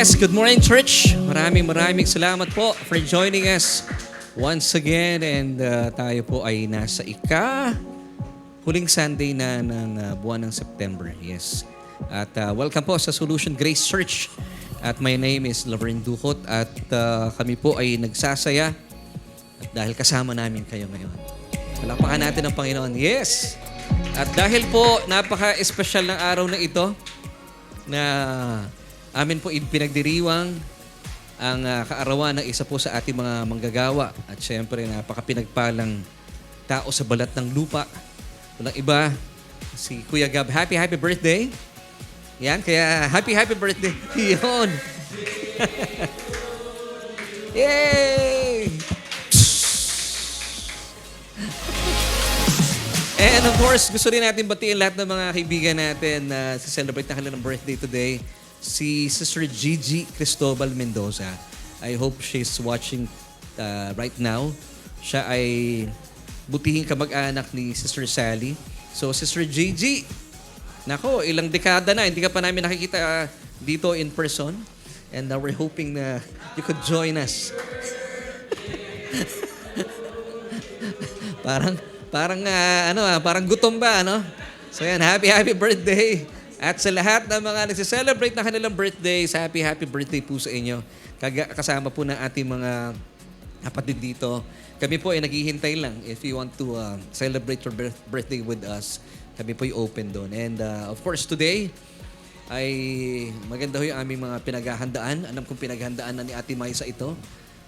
Yes, good morning church. Maraming salamat po for joining us once again. And tayo po ay nasa huling Sunday na ng buwan ng September. Yes. At welcome po sa Solution Grace Church. At my name is Laverne Ducot. At kami po ay nagsasaya at dahil kasama namin kayo ngayon. Palakpakan natin ang Panginoon. Yes! At dahil po napaka-espesyal ng araw na ito na amin po pinagdiriwang ang kaarawan ng isa po sa ating mga manggagawa. At syempre, napaka-pinagpalang tao sa balat ng lupa. Walang iba, si Kuya Gab. Happy birthday. Yan, kaya happy birthday. Yun. Yay! And of course, gusto rin natin batiin lahat ng mga kaibigan natin na celebrate na kanilang birthday today. Si Sister Gigi Cristobal Mendoza. I hope she's watching right now. Siya ay butihing kamag-anak ni Sister Sally. So, Sister Gigi, nako, ilang dekada na, hindi ka pa namin nakikita dito in person. And we're hoping na you could join us. Parang gutom ba, ano? So yan, happy birthday. At sa lahat ng mga nagsiselebrate na kanilang birthdays, happy birthday po sa inyo. Kasama po ng ating mga kapatid dito. Kami po ay naghihintay lang if you want to celebrate your birthday with us. Kami po ay open doon. And of course, today ay maganda ho yung aming mga pinaghahandaan. Alam kong pinaghandaan na ni Ate Maisa ito.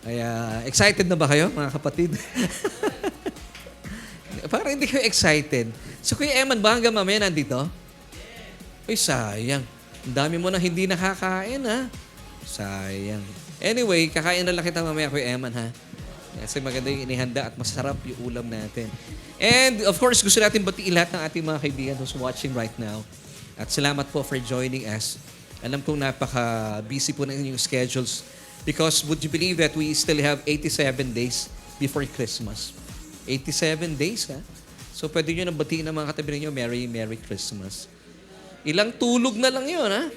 Kaya excited na ba kayo, mga kapatid? Parang hindi kayo excited. So Kuya Eman ba hanggang mamaya nandito? Uy, sayang. Ang dami mo nang hindi nakakain, ha? Sayang. Anyway, kakain na lang kita mamaya, Kuya Eman, ha? Kasi maganda yung inihanda at masarap yung ulam natin. And of course, gusto natin batiin lahat ng ating mga kaibigan who's watching right now. At salamat po for joining us. Alam kong napaka-busy po ng inyong schedules because would you believe that we still have 87 days before Christmas? 87 days, ha? So, pwede nyo nang batiin ng mga katabi ninyo, Merry Christmas. Ilang tulog na lang yun, ha?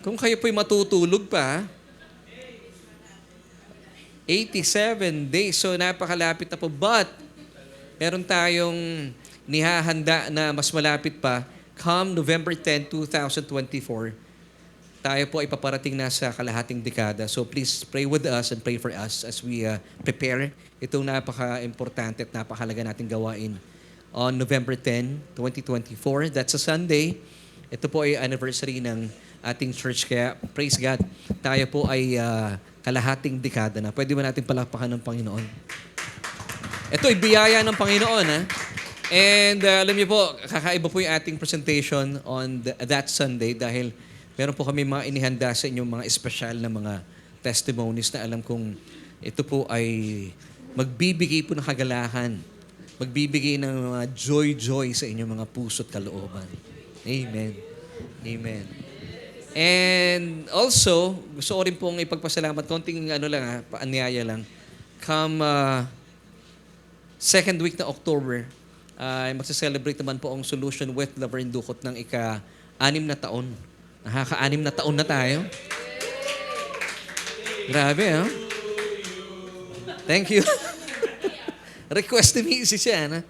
Kung kayo po'y matutulog pa, 87 days. So, napakalapit na po. But, meron tayong nihahanda na mas malapit pa. Come November 10, 2024, tayo po ay paparating na sa kalahating dekada. So, please pray with us and pray for us as we prepare itong napaka-importante at napakahalaga nating gawain on November 10, 2024. That's a Sunday. Ito po ay anniversary ng ating church. Kaya, praise God, tayo po ay kalahating dekada na. Pwede ba natin palakpakan ng Panginoon? Ito ay biyaya ng Panginoon, ha? And alam niyo po, kakaiba po yung ating presentation on that Sunday dahil meron po kami mga inihanda sa inyong mga espesyal na mga testimonies na alam kong ito po ay magbibigay po ng kagalahan. Magbibigay ng mga joy sa inyong mga puso at kalooban. Amen. Amen. And also, gusto ko rin pong ipagpasalamat, konting paanyaya lang. Come second week na October, magsa-celebrate naman po ang Solution with Laverne Ducot ng ika-6 na taon. Nakaka-6 na taon na tayo. Grabe, ha? Thank you. Request ni Mrs. yan, ha?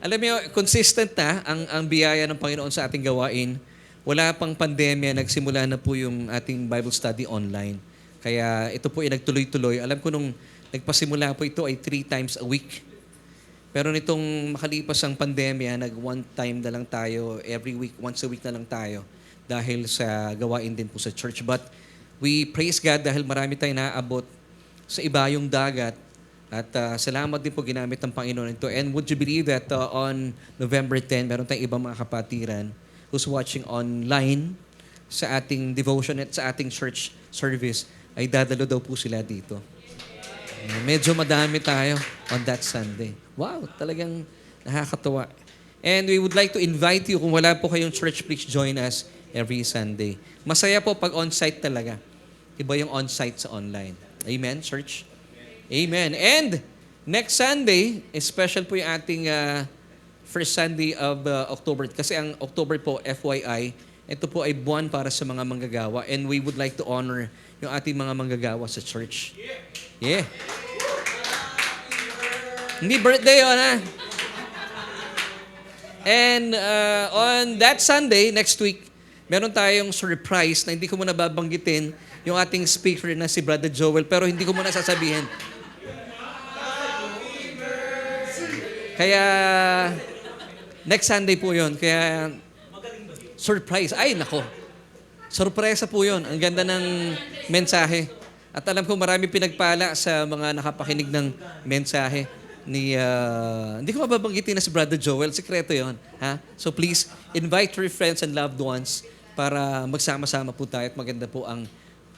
Alam niyo, consistent na ang biyaya ng Panginoon sa ating gawain. Wala pang pandemya, nagsimula na po yung ating Bible study online. Kaya ito po ay nagtuloy-tuloy. Alam ko nung nagpasimula po ito ay 3 times a week. Pero nitong makalipas ang pandemya, one time na lang tayo, every week, once a week na lang tayo dahil sa gawain din po sa church. But we praise God dahil marami tayong naaabot sa ibayong dagat. At salamat din po ginamit ng Panginoon ito. And would you believe that on November 10, meron tayong ibang mga kapatiran who's watching online sa ating devotion at sa ating church service, ay dadalo daw po sila dito. Medyo madami tayo on that Sunday. Wow, talagang nakakatawa. And we would like to invite you, kung wala po kayong church, please join us every Sunday. Masaya po pag on-site talaga. Iba yung on-site sa online. Amen, church? Amen. And next Sunday, special po yung ating first Sunday of October. Kasi ang October po, FYI, ito po ay buwan para sa mga manggagawa and we would like to honor yung ating mga manggagawa sa church. Yeah. Hindi birthday yun, ha? And on that Sunday, next week, meron tayong surprise na hindi ko muna babanggitin yung ating speaker na si Brother Joel, pero hindi ko muna sasabihin. Kaya, next Sunday po yun. Kaya, surprise. Ay, nako. Sorpresa po yun. Ang ganda ng mensahe. At alam ko marami pinagpala sa mga nakapakinig ng mensahe ni hindi ko mababanggitin na si Brother Joel, sikreto 'yon, ha? So please invite your friends and loved ones para magsama-sama po tayo at maganda po ang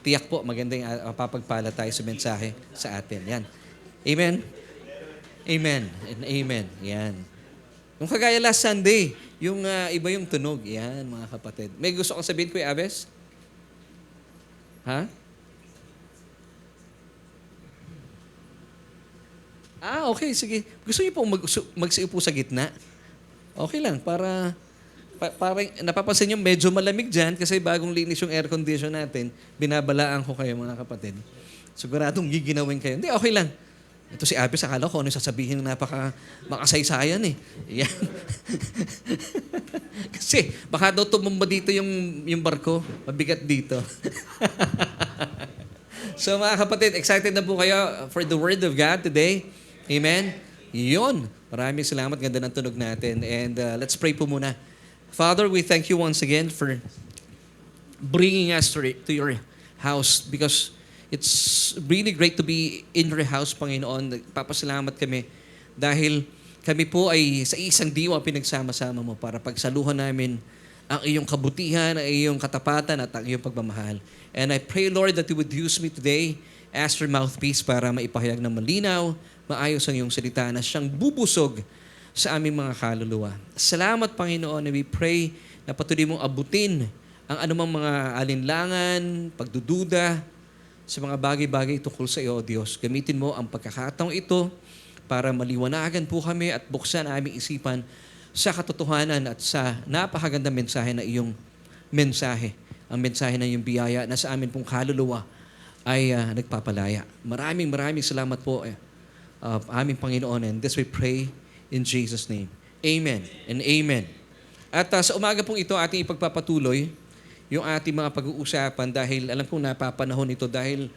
tiyak po, maganda yung papagpala tayo sa mensahe sa atin. Yan. Amen. Amen and amen. Yan. Yung kagaya last Sunday, yung iba yung tunog. Yan, mga kapatid. May gusto kong sabihin, Kuya Abes? Ha? Okay, sige. Gusto niyo po magsiupo sa gitna? Okay lang, para napapansin niyo medyo malamig dyan kasi bagong linis yung air condition natin. Binabalaan ko kayo, mga kapatid. Siguradong giginawin kayo. Hindi, okay lang. Ito si Abis, akala ko ano yung sasabihin ng makasaysayan eh. Yan. Kasi baka daw tumumba dito yung barko. Mabigat dito. So mga kapatid, excited na po kayo for the Word of God today? Amen? Yun. Maraming salamat. Ganda ng tunog natin. And let's pray po muna. Father, we thank you once again for bringing us to your house because it's really great to be in your house, Panginoon. Papasalamat kami dahil kami po ay sa isang diwa pinagsama-sama mo para pagsaluhan namin ang iyong kabutihan, ang iyong katapatan at ang iyong pagmamahal. And I pray, Lord, that you would use me today as your mouthpiece para maipahayag ng malinaw, maayos ang iyong salita na siyang bubusog sa aming mga kaluluwa. Salamat, Panginoon, and we pray na patuloy mong abutin ang anumang mga alinlangan, pagdududa sa mga bagay-bagay tungkol sa iyo, O Diyos. Gamitin mo ang pagkakataong ito para maliwanagan po kami at buksan ang aming isipan sa katotohanan at sa napakagandang mensahe na iyong mensahe. Ang mensahe na iyong biyaya na sa amin pong kaluluwa ay nagpapalaya. Maraming salamat po aming Panginoon. And this we pray in Jesus' name. Amen and amen. At sa umaga pong ito, ating ipagpapatuloy yung ating mga pag-uusapan dahil alam kong napapanahon ito dahil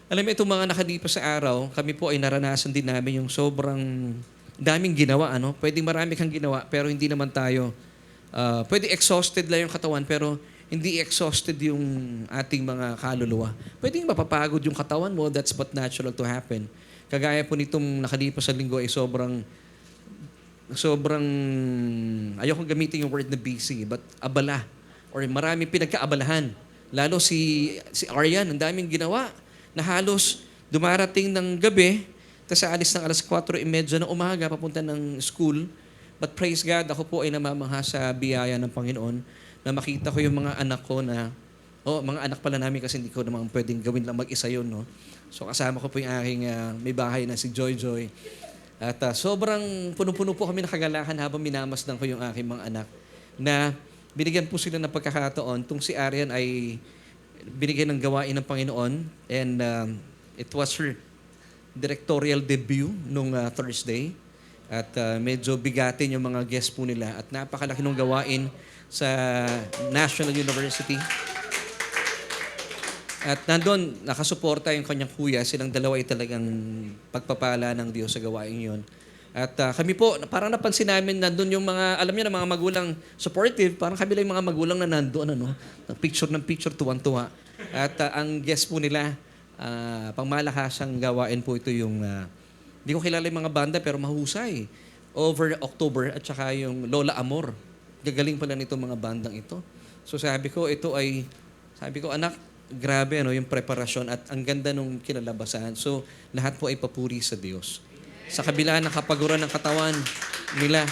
alam mo itong mga nakalipas sa araw, kami po ay naranasan din namin yung sobrang daming ginawa. Pwedeng marami kang ginawa pero hindi naman tayo, pwede exhausted lang yung katawan pero hindi exhausted yung ating mga kaluluwa. Pwedeng mapapagod yung katawan mo, that's but natural to happen. Kagaya po nitong nakalipas sa linggo ay sobrang, ayokong gamitin yung word na busy, but abala. Or maraming pinagkaabalahan. Lalo si Aryan, ang daming ginawa na halos dumarating ng gabi, tapos alis ng alas 4:30 ng umaga papunta ng school. But praise God, ako po ay namamangha sa biyaya ng Panginoon na makita ko yung mga anak ko na, mga anak pala namin kasi hindi ko naman pwedeng gawin lang mag-isa yun, no? So kasama ko po yung aking may bahay na si Joy Joy. At sobrang puno-puno po kami ng kagalakan habang minamasdan ko yung aking mga anak na binigyan po sila ng pagkakataon. Itong si Arian ay binigyan ng gawain ng Panginoon and it was her directorial debut nung Thursday. At medyo bigatin yung mga guests po nila at napakalaki ng gawain sa National University. At nandun, nakasuporta yung kanyang kuya. Silang dalawa ay talagang pagpapala ng Diyos sa gawain yon. At kami po, parang napansin namin nandun yung mga, alam niyo na mga magulang supportive, parang kami lang yung mga magulang na nandun, picture ng picture, tuwang-tuwa. At ang guest po nila, pangmalakasang gawain po ito yung, hindi ko kilala yung mga banda pero mahusay. Over October at saka yung Lola Amor. Gagaling pala nito mga bandang ito. So sabi ko, anak, grabe yung preparasyon at ang ganda nung kinalabasan. So lahat po ay papuri sa Diyos. Sa kabila ng kapaguran ng katawan nila,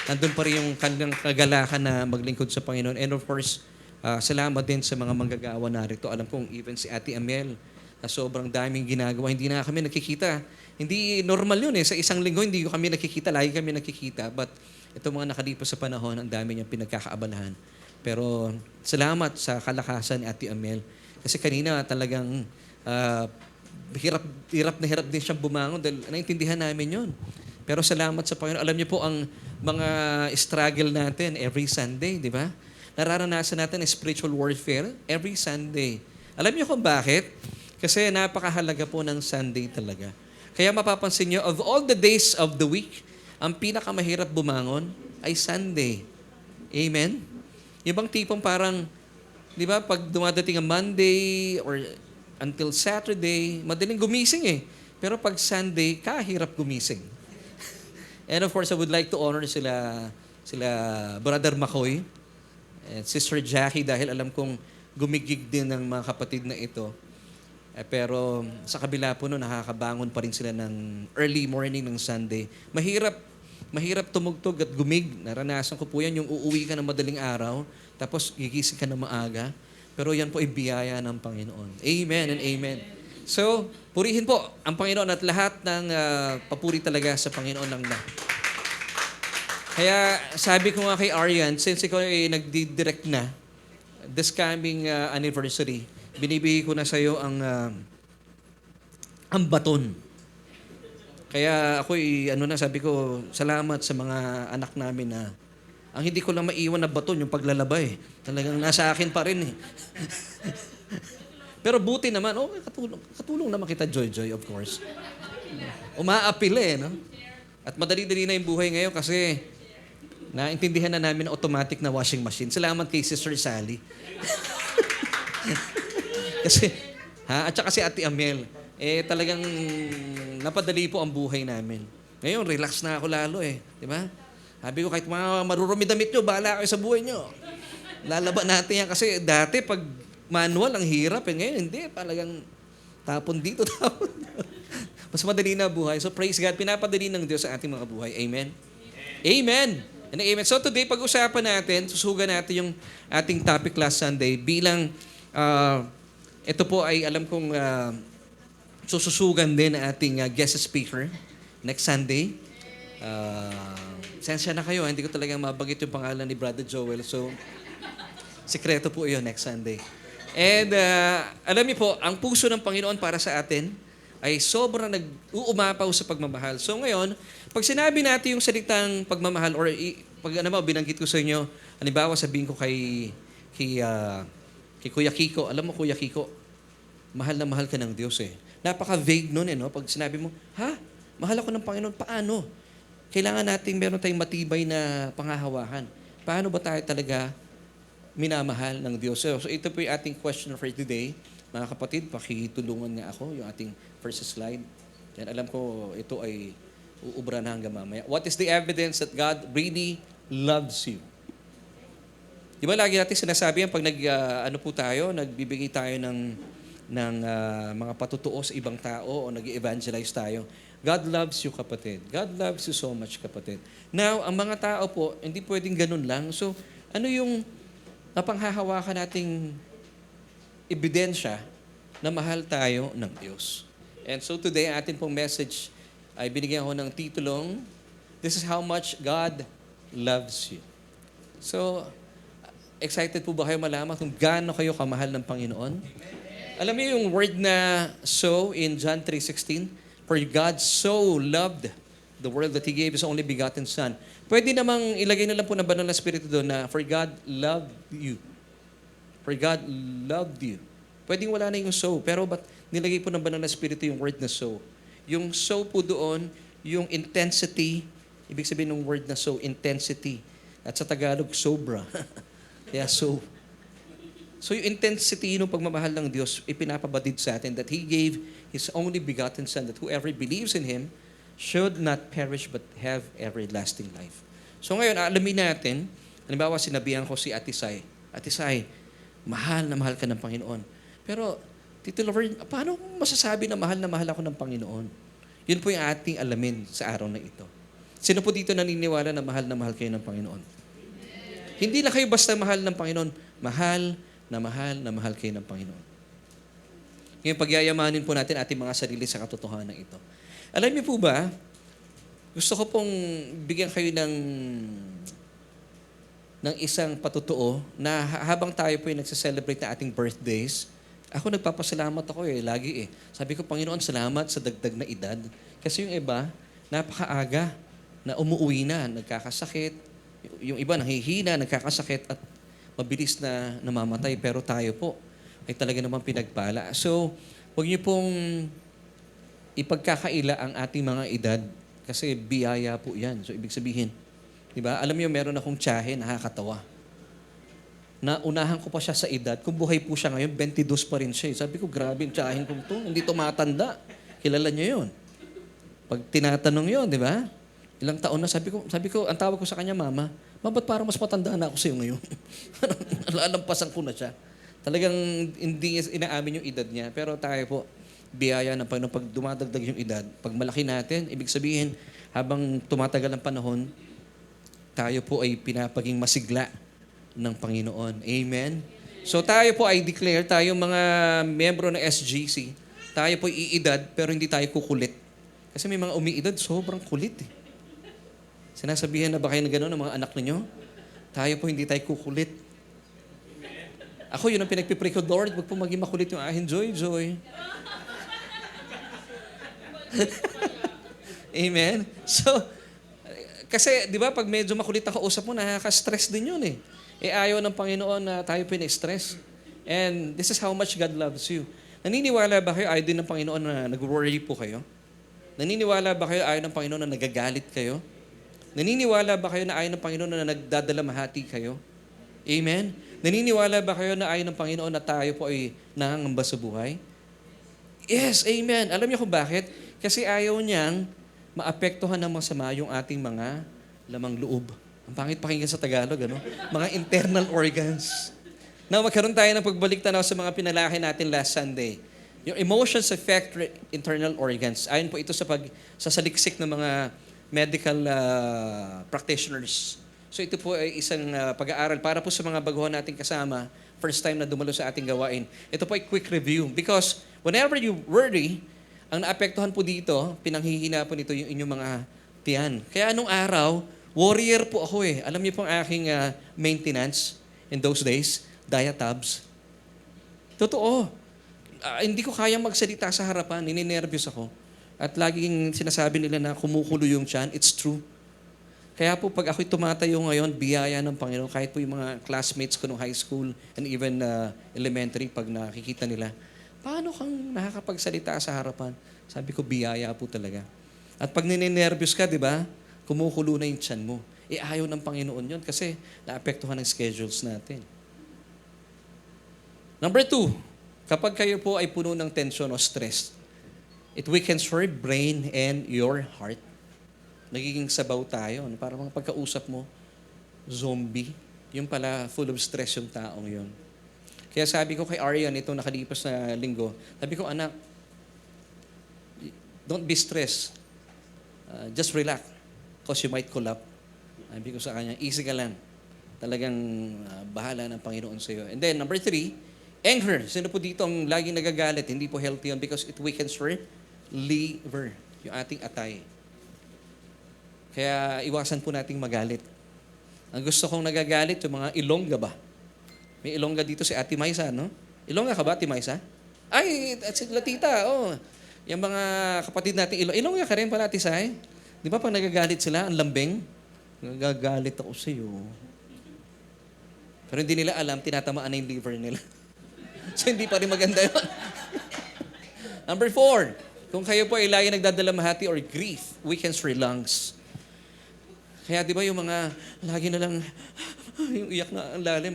nandun pa rin yung kanilang kagalakan na maglingkod sa Panginoon. And of course, salamat din sa mga manggagawa narito. Alam kong even si Ate Amel, na sobrang daming ginagawa. Hindi na kami nakikita. Hindi normal yun Sa isang linggo, hindi kami nakikita. Lagi kami nakikita. But itong mga nakalipas sa panahon, ang dami niyang pinagkakaabalahan. Pero salamat sa kalakasan ni Ate Amel. Kasi kanina talagang hirap din siyang bumangon dahil naintindihan namin yun. Pero salamat sa Panginoon. Alam niyo po ang mga struggle natin every Sunday, di ba? Nararanasan natin ang spiritual warfare every Sunday. Alam niyo kung bakit? Kasi napakahalaga po ng Sunday talaga. Kaya mapapansin niyo, of all the days of the week, ang pinakamahirap bumangon ay Sunday. Amen? Yung bang tipong parang, di ba, pag dumadating ang Monday or until Saturday, madaling gumising eh. Pero pag Sunday, kahirap gumising. And of course, I would like to honor sila Brother Makoy and Sister Jackie dahil alam kong gumigig din ng mga kapatid na ito. Pero sa kabila po no, nakakabangon pa rin sila ng early morning ng Sunday. Mahirap tumugtog at gumig. Naranasan ko po yan, yung uuwi ka ng madaling araw, tapos gigising ka na maaga. Pero yan po ay biyaya ng Panginoon. Amen and amen. So, purihin po ang Panginoon at lahat ng papuri talaga sa Panginoon lang na. Kaya sabi ko nga kay Arian, since ikaw ay nagdi-direct na, this coming anniversary, binibigay ko na sa iyo ang baton. Kaya ako sabi ko, salamat sa mga anak namin na ang hindi ko lang maiwan na baton, yung paglalaba eh. Talagang nasa akin pa rin eh. Pero buti naman, katulong naman kita, Joy, of course. Umaapil eh, no? At madali-dali na yung buhay ngayon kasi naintindihan na namin automatic na washing machine. Salamat kay Sister Sally. Kasi, at saka si Ate Amel, talagang napadali po ang buhay namin. Ngayon, relax na ako lalo eh. Di ba? Sabi ko, kahit mga marurumi damit nyo, bahala kayo sa buhay nyo. Lalaban natin yan. Kasi dati, pag manual, ang hirap. Ngayon, hindi. Talagang tapon dito, tapon. Mas madali na buhay. So, praise God. Pinapadali ng Diyos sa ating mga buhay. Amen? Amen! And amen. So, today, pag-usapan natin, susugan natin yung ating topic last Sunday bilang ito po ay alam kong sususugan din ang ating guest speaker next Sunday. Sensya na kayo, hindi ko talagang mabanggit yung pangalan ni Brother Joel. So, sikreto po yun next Sunday. And alam niyo po, ang puso ng Panginoon para sa atin ay sobrang nag-uumapaw sa pagmamahal. So ngayon, pag sinabi natin yung salitang pagmamahal or binanggit ko sa inyo, halimbawa sabihin ko kay Kuya Kiko, alam mo Kuya Kiko, mahal na mahal ka ng Diyos eh. Napaka-vague nun no? Pag sinabi mo, mahal ako ng Panginoon, paano? Kailangan natin meron tayong matibay na pangahawakan. Paano ba tayo talaga minamahal ng Diyos? So ito po yung ating question for today. Mga kapatid, pakitulungan nga ako yung ating first slide. Yan, alam ko ito ay uubra na hanggang mamaya. What is the evidence that God really loves you? Di ba lagi natin sinasabi yan pag nagbibigay tayo ng mga patutuo sa ibang tao o nag-evangelize tayo. God loves you, kapatid. God loves you so much, kapatid. Now, ang mga tao po, hindi pwedeng ganun lang. So, ano yung napanghahawakan nating ebidensya na mahal tayo ng Diyos? And so today, atin pong message ay binigyan ko ng titulong, This is how much God loves you. So, excited po ba kayo malaman kung gaano kayo kamahal ng Panginoon? Alam niyo yung word na so in John 3:16? For God so loved the world that He gave His only begotten Son. Pwede namang ilagay na lang po ng banal na Espiritu doon na for God loved you. For God loved you. Pwedeng wala na yung so, pero ba't nilagay po ng banal na Espiritu yung word na so? Yung so po doon, yung intensity, ibig sabihin ng word na so, intensity. At sa Tagalog, sobra. Kaya so. So yung intensity ng pagmamahal ng Diyos, ipinapabatid sa atin that He gave His only begotten Son, that whoever believes in Him should not perish but have everlasting life. So ngayon, alamin natin, halimbawa sinabihan ko si Ate Sai, Ate Sai, mahal na mahal ka ng Panginoon. Pero, Tito Laverne, paano masasabi na mahal ako ng Panginoon? Yun po yung ating alamin sa araw na ito. Sino po dito naniniwala na mahal kayo ng Panginoon? Hindi lang kayo basta mahal ng Panginoon, mahal na mahal kayo ng Panginoon. Ngayon, pagyayamanin po natin ating mga sarili sa katotohanan ito. Alam niyo po ba, gusto ko pong bigyan kayo ng ng isang patutuo na habang tayo po ay nagse-celebrate na ating birthdays, ako nagpapasalamat ako lagi. Sabi ko, Panginoon, salamat sa dagdag na edad. Kasi yung iba, napakaaga na umuwi na, nagkakasakit. Yung iba nanghihina, nagkakasakit at mabilis na namamatay. Pero tayo po ay talaga namang pinagpala. So, huwag niyo pong ipagkakaila ang ating mga edad kasi biyaya po yan. So, ibig sabihin, di ba? Alam niyo, meron akong tiyahe, nakakatawa. Naunahan ko pa siya sa edad. Kung buhay po siya ngayon, 22 pa rin siya. Sabi ko, grabe yung tiyahin ko to. Hindi tumatanda. Kilala niyo yun. Pag tinatanong yun, di ba? Ilang taon na, sabi ko, ang tawag ko sa kanya, Mama, ba't parang mas matanda na ako sa'yo ngayon? Lalampasan ko na siya. Talagang hindi inaamin yung edad niya. Pero tayo po, biyaya ng Panginoon, pag dumadagdag yung edad, pag malaki natin, ibig sabihin, habang tumatagal ang panahon, tayo po ay pinapaging masigla ng Panginoon. Amen? So tayo po ay declare, tayo mga miyembro ng SGC, tayo po iidad, pero hindi tayo kukulit. Kasi may mga umiidad, sobrang kulit Sinasabihan na ba kayo na gano'n ng mga anak ninyo? Tayo po hindi tayo kukulit. Ako, yun ang pinagpipray ko, Lord, wag po maging makulit yung akin, Joy. Amen? So, kasi, di ba, pag medyo makulit ang kausap mo, nakaka-stress din yun ayaw ng Panginoon na tayo pina-stress. And this is how much God loves you. Naniniwala ba kayo, ayaw din ng Panginoon na nag-worry po kayo? Naniniwala ba kayo, ayaw ng Panginoon na nagagalit kayo? Naniniwala ba kayo na ayaw ng Panginoon na nagdadalamhati kayo? Amen? Naniniwala ba kayo na ayaw ng Panginoon na tayo po ay nangangamba sa buhay? Yes, amen. Alam niyo kung bakit? Kasi ayaw niyang maapektuhan ng masama yung ating mga lamang loob. Ang pangit pakinggan sa Tagalog, Mga internal organs. Now, magkaroon tayo ng pagbalik tanaw sa mga pinalaki natin last Sunday. Yung emotions affect internal organs. Ayon po ito sa saliksik ng mga medical practitioners. So ito po ay isang pag-aaral para po sa mga baguhan nating kasama, first time na dumalo sa ating gawain. Ito po ay quick review because whenever you worry, ang naapektuhan po dito, pinanghihina po nito yung inyong mga tiyan. Kaya anong araw, warrior po ako Alam niyo po ang aking maintenance in those days, diatabs. Totoo. Hindi ko kayang magsalita sa harapan, nininervyos ako. At laging sinasabi nila na kumukulo yung tiyan. It's true. Kaya po pag ako'y tumatayo ngayon, biyaya ng Panginoon, kahit po yung mga classmates ko nung high school and even elementary, pag nakikita nila, paano kang nakakapagsalita sa harapan? Sabi ko, biyaya po talaga. At pag nininervyos ka, di ba, kumukulo na yung tiyan mo. Ayaw ng Panginoon yun kasi naapektuhan ng schedules natin. Number 2, kapag kayo po ay puno ng tension o stress, it weakens your brain and your heart. Nagiging sabaw tayo. Para mga pagkausap mo, zombie. Yung pala, full of stress yung taong yun. Kaya sabi ko kay Arian, itong nakalipas na linggo, sabi ko, anak, don't be stressed. Just relax because you might collapse. Sabi ko sa kanya, easy ka lang. Talagang bahala ng Panginoon sa iyo. And then, number 3, anger. Sino po dito ang laging nagagalit? Hindi po healthy yun because it weakens your liver, yung ating atay. Kaya iwasan po nating magalit. Ang gusto kong nagagalit, yung mga Ilongga ba? May Ilongga dito si Ate Maisa, no? Ilongga ka ba, Ate Maisa? Ay, si Latita, Yung mga kapatid natin, Ilongga ka rin pala, Ate Sai. Di ba pag nagagalit sila, ang lambing? Nagagalit ako sa iyo. Pero hindi nila alam, tinatamaan na yung liver nila. So hindi pa rin maganda yun. Number 4, kung kayo po ay lagi nagdadalamhati or grief, weakens your lungs. Kaya di ba yung mga lagi na lang, yung iyak na ang lalim,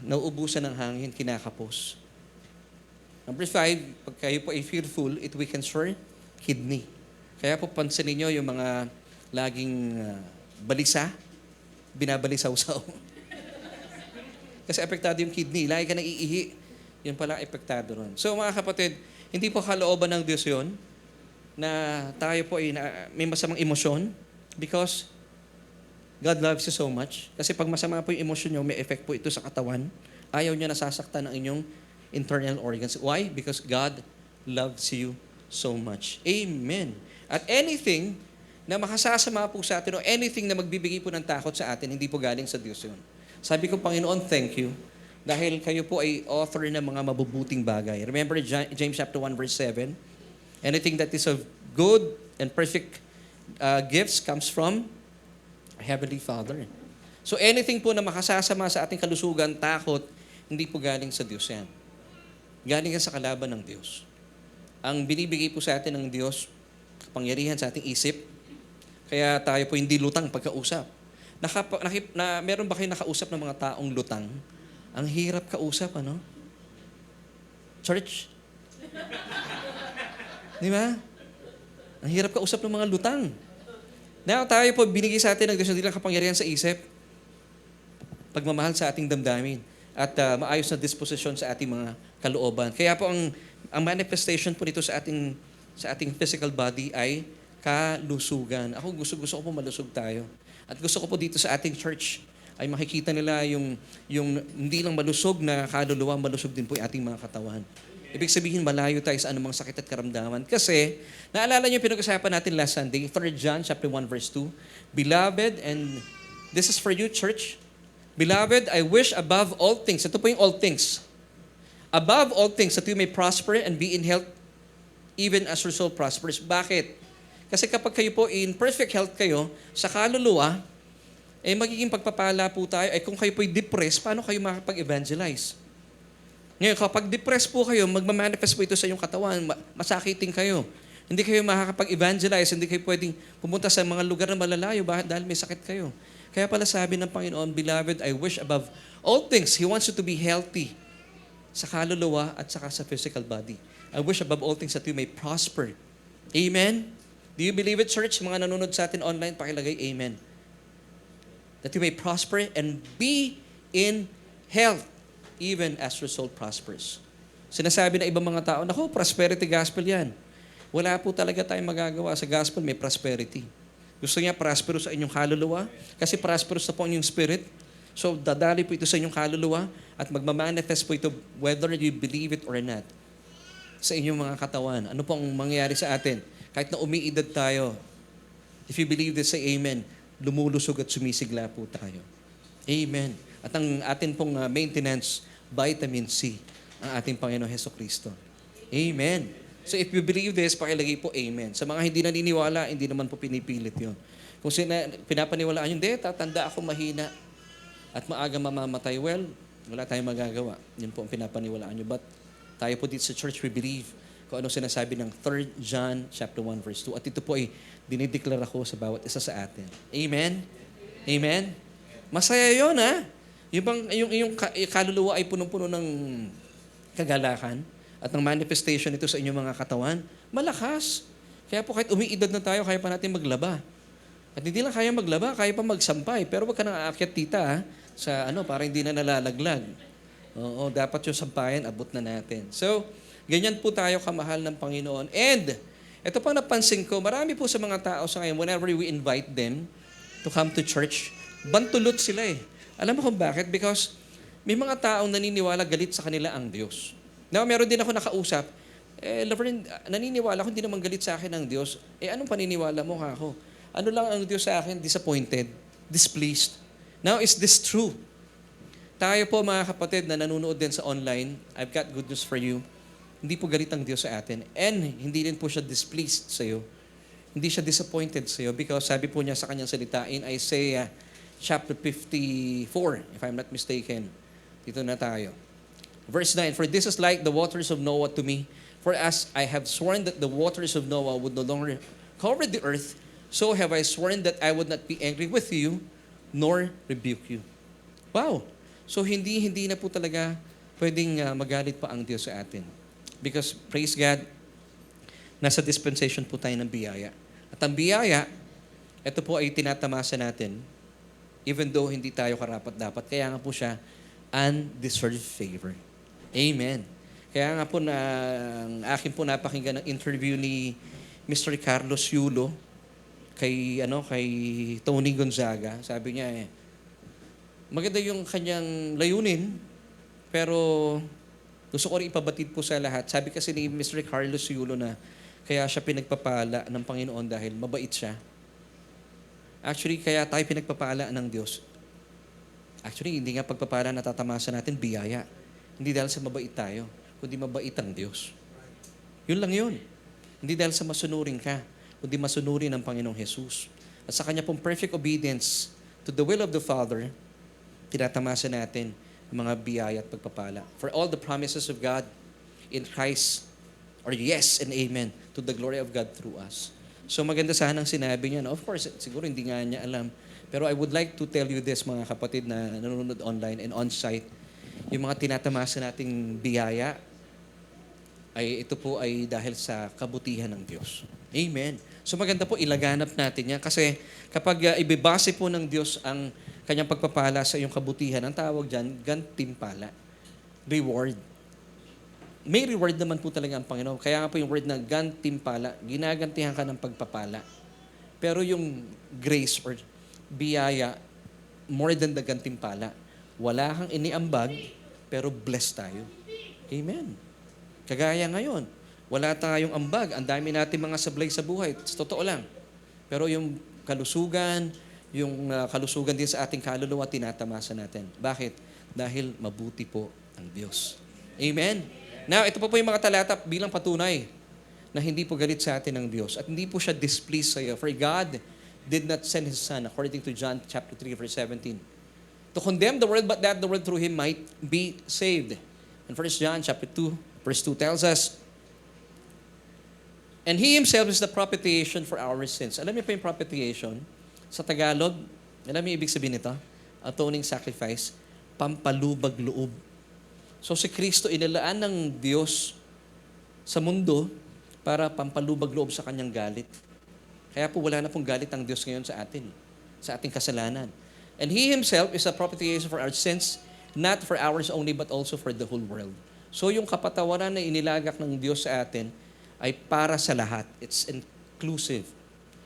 nauubusan ng hangin, kinakapos. Number 5, pag kayo po ay fearful, it weakens your kidney. Kaya po pansinin nyo yung mga laging balisa, binabalisaw-saw. Kasi apektado yung kidney, lagi ka nang iihi. Yun pala apektado ron. So mga kapatid, hindi po kalooban ng Diyos yun na tayo po ay may masamang emosyon because God loves you so much. Kasi pag masama po yung emosyon nyo, may effect po ito sa katawan. Ayaw niya nasasaktan ang inyong internal organs. Why? Because God loves you so much. Amen. At anything na makasasama po sa atin o anything na magbibigay po ng takot sa atin, hindi po galing sa Diyos yun. Sabi ko, Panginoon, thank you. Dahil kayo po ay author ng mga mabubuting bagay. Remember James chapter 1 verse 7? Anything that is of good and perfect gifts comes from our Heavenly Father. So anything po na makasasama sa ating kalusugan, takot, hindi po galing sa Diyos yan. Galing yan sa kalaban ng Diyos. Ang binibigay po sa atin ng Diyos, kapangyarihan sa ating isip, kaya tayo po hindi lutang pagkausap. Meron ba kayo nakausap ng mga taong lutang? Ang hirap kausap, ano? Church? Di ba? Ang hirap kausap ng mga lutang. Now, tayo po binigay sa atin ng Diyos hindi lang kapangyarihan sa isip, pagmamahal sa ating damdamin, at maayos na disposisyon sa ating mga kalooban. Kaya po ang manifestation po nito sa ating physical body ay kalusugan. Ako gusto ko po malusog tayo. At gusto ko po dito sa ating church ay makikita nila yung hindi lang malusog na kaluluwa, malusog din po yung ating mga katawan. Ibig sabihin, malayo tayo sa anumang sakit at karamdaman. Kasi, naalala niyo yung pinag-usapan natin last Sunday, 3 John chapter 1 verse 2, Beloved, and this is for you, church. Beloved, I wish above all things, ito po yung all things, above all things that you may prosper and be in health even as your soul prospers. Bakit? Kasi kapag kayo po in perfect health kayo, sa kaluluwa, magiging pagpapala po tayo. Kung kayo po'y depressed, paano kayo makapag-evangelize? Ngayon, kapag depressed po kayo, magmamanifest po ito sa inyong katawan, masakitin kayo. Hindi kayo makakapag-evangelize, hindi kayo pwedeng pumunta sa mga lugar na malalayo dahil may sakit kayo. Kaya pala sabi ng Panginoon, Beloved, I wish above all things, He wants you to be healthy sa kaluluwa at saka sa physical body. I wish above all things that you may prosper. Amen? Do you believe it, church? Mga nanonood sa atin online, pakilagay Amen. That you may prosper and be in health, even as your soul prospers. Sinasabi na ibang mga tao, naku, prosperity gospel yan. Wala po talaga tayong magagawa. Sa gospel, may prosperity. Gusto niya prosperous sa inyong kaluluwa kasi prosperous na po ang inyong spirit. So, dadali po ito sa inyong kaluluwa at magmamanifest po ito whether you believe it or not sa inyong mga katawan. Ano po ang mangyayari sa atin? Kahit na umiidad tayo, if you believe this, say Amen, lumulusog at sumisigla po tayo. Amen. At ang atin pong maintenance, vitamin C, ang ating Panginoon Hesukristo. Amen. So if you believe this, pakilagay po Amen. Sa mga hindi naniniwala, hindi naman po pinipilit yun. Kung pinapaniwalaan yun, hindi, tatanda ako mahina at maaga mamamatay. Well, wala tayong magagawa. Yun po ang pinapaniwalaan nyo. But tayo po dito sa church, we believe kung ano sinasabi ng 3 John chapter 1 verse 2. At ito po ay dinideklara ko sa bawat isa sa atin. Amen? Amen? Masaya yun, ha? Yung kaluluwa ay punong-puno ng kagalakan at ng manifestation ito sa inyong mga katawan, malakas. Kaya po kahit umiidad na tayo, kaya pa natin maglaba. At hindi lang kaya maglaba, kaya pa magsampay. Pero wag ka nang aakyat, tita, ha? Para hindi na nalalaglag. Oo, dapat yung sampayan, abot na natin. So, ganyan po tayo kamahal ng Panginoon. And, ito pang napansin ko, marami po sa mga tao sa ngayon, whenever we invite them to come to church, bantulot sila eh. Alam mo kung bakit? Because may mga taong naniniwala galit sa kanila ang Diyos. Now, meron din ako nakausap, Laverne, naniniwala ko hindi naman galit sa akin ang Diyos. Anong paniniwala mo ako? Ano lang ang Diyos sa akin? Disappointed, displeased. Now, is this true? Tayo po mga kapatid na nanonood din sa online, I've got good news for you. Hindi po galit ang Diyos sa atin. And hindi rin po siya displeased sa iyo. Hindi siya disappointed sa iyo because sabi po niya sa kanyang salita in Isaiah chapter 54, if I'm not mistaken. Dito na tayo. Verse 9, For this is like the waters of Noah to me. For as I have sworn that the waters of Noah would no longer cover the earth, so have I sworn that I would not be angry with you, nor rebuke you. Wow! So hindi na po talaga pwedeng magalit pa ang Diyos sa atin. Because, praise God, nasa dispensation po tayo ng biyaya. At ang biyaya, ito po ay tinatamasa natin, even though hindi tayo karapat-dapat. Kaya nga po siya, undeserved favor. Amen. Kaya nga po ang akin po napakinggan ng interview ni Mr. Carlos Yulo kay Tony Gonzaga. Sabi niya maganda yung kanyang layunin, pero gusto ko rin ipabatid po sa lahat. Sabi kasi ni Mr. Carlos Yulo na kaya siya pinagpapala ng Panginoon dahil mabait siya. Actually, kaya tayo pinagpapala ng Diyos. Actually, hindi nga pagpapala natatamasa natin, biyaya. Hindi dahil sa mabait tayo, kundi mabait ang Diyos. Yun lang yun. Hindi dahil sa masunurin ka, kundi masunurin ng Panginoong Jesus. At sa Kanya pong perfect obedience to the will of the Father, tinatamasa natin ang mga biyaya at pagpapala. For all the promises of God in Christ are yes and amen to the glory of God through us. So maganda sana ang sinabi niya. Of course, siguro hindi nga niya alam. Pero I would like to tell you this, mga kapatid na nanonood online and on-site, yung mga tinatamasa nating biyaya, ay ito po ay dahil sa kabutihan ng Diyos. Amen. So maganda po ilaganap natin yan kasi kapag ibibase po ng Diyos ang kanyang pagpapala sa iyong kabutihan, ang tawag dyan, gantimpala. Reward. May reward naman po talaga ang Panginoon. Kaya nga po yung word na gantimpala, ginagantihan ka ng pagpapala. Pero yung grace or biyaya, more than the gantimpala. Wala kang iniambag, pero blessed tayo. Amen. Kagaya ngayon, wala tayong ambag. Ang dami natin mga sablay sa buhay. Totoo lang. Pero yung kalusugan, kalusugan din sa ating kaluluwa, tinatamasa natin. Bakit? Dahil mabuti po ang Diyos. Amen? Now, ito po yung mga talata bilang patunay na hindi po galit sa atin ng Diyos at hindi po siya displeased sa iyo. For God did not send His Son, according to John chapter 3, verse 17, to condemn the world, but that the world through Him might be saved. And 1 John chapter 2, Verse 2 tells us, and He Himself is the propitiation for our sins. Alam niyo pa yung propitiation? Sa Tagalog, alam niyo ibig sabihin nito? Atoning sacrifice, pampalubag loob. So si Kristo inilaan ng Diyos sa mundo para pampalubag loob sa kanyang galit. Kaya po wala na pong galit ang Diyos ngayon sa atin, sa ating kasalanan. And He Himself is a propitiation for our sins, not for ours only, but also for the whole world. So yung kapatawaran na inilagak ng Diyos sa atin ay para sa lahat. It's inclusive.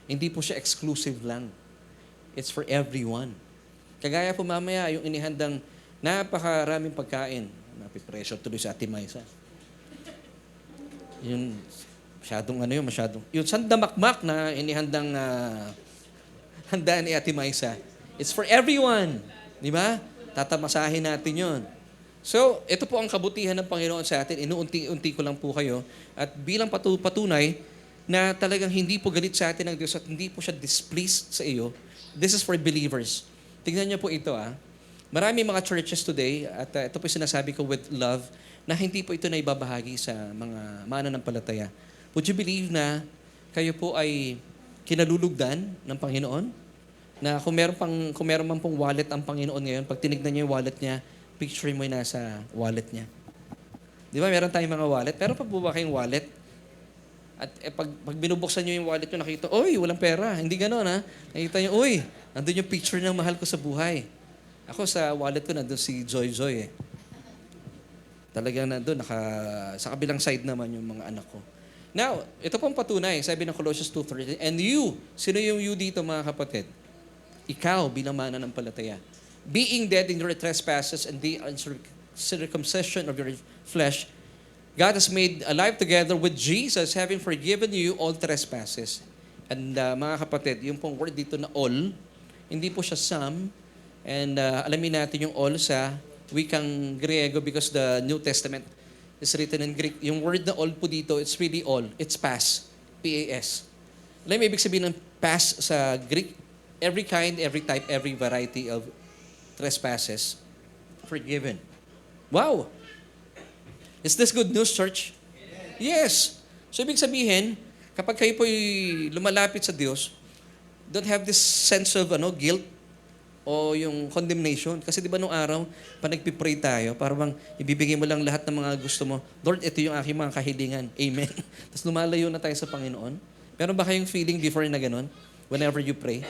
Hindi po siya exclusive lang. It's for everyone. Kagaya po mamaya yung inihandang napakaraming pagkain. Napipressure tuloy sa Ate Maisa. Yung masyadong. Yung sandamakmak na inihandang handa ni Ate Maisa. It's for everyone. Di ba? Tatamasahin natin yon. So, ito po ang kabutihan ng Panginoon sa atin. Inuunti-unti ko lang po kayo. At bilang patunay na talagang hindi po galit sa atin ng Diyos at hindi po siya displeased sa iyo, this is for believers. Tingnan niyo po ito. Marami mga churches today, at ito po sinasabi ko with love, na hindi po ito na ibabahagi sa mga mananampalataya. Would you believe na kayo po ay kinalulugdan ng Panginoon? Na kung meron man pong wallet ang Panginoon ngayon, pag tinignan niyo yung wallet niya, picture mo yung nasa wallet niya. Di ba, meron tayong mga wallet, pero pag buba kayong wallet, at pag binubuksan nyo yung wallet nyo, nakita, oy, walang pera. Hindi gano'n, ha? Nakita nyo, oy, nandun yung picture ng mahal ko sa buhay. Ako sa wallet ko, nandun si Joy Joy, eh. Talagang nandun, sa kabilang side naman yung mga anak ko. Now, ito pong patunay, sabi ng Colossians 2:13, and you, sino yung you dito, mga kapatid? Ikaw, bilang mananampalataya. Being dead in your trespasses and the uncircumcision of your flesh, God has made alive together with Jesus, having forgiven you all trespasses. And mga kapatid, yung pong word dito na all, hindi po siya some. And alamin natin yung all sa wikang Griego because the New Testament is written in Greek. Yung word na all po dito, it's really all. It's past. P-A-S. Alam mo ibig sabihin ng past sa Greek? Every kind, every type, every variety of trespasses forgiven. Wow! Is this good news, church? Yes. So, ibig sabihin, kapag kayo po'y lumalapit sa Diyos, don't have this sense of guilt o yung condemnation. Kasi di ba nung araw, pag nagpipray tayo, parang ibibigay mo lang lahat ng mga gusto mo. Lord, ito yung aking mga kahilingan. Amen. Tapos lumalayo na tayo sa Panginoon. Meron ba kayong feeling before na ganun? Whenever you pray?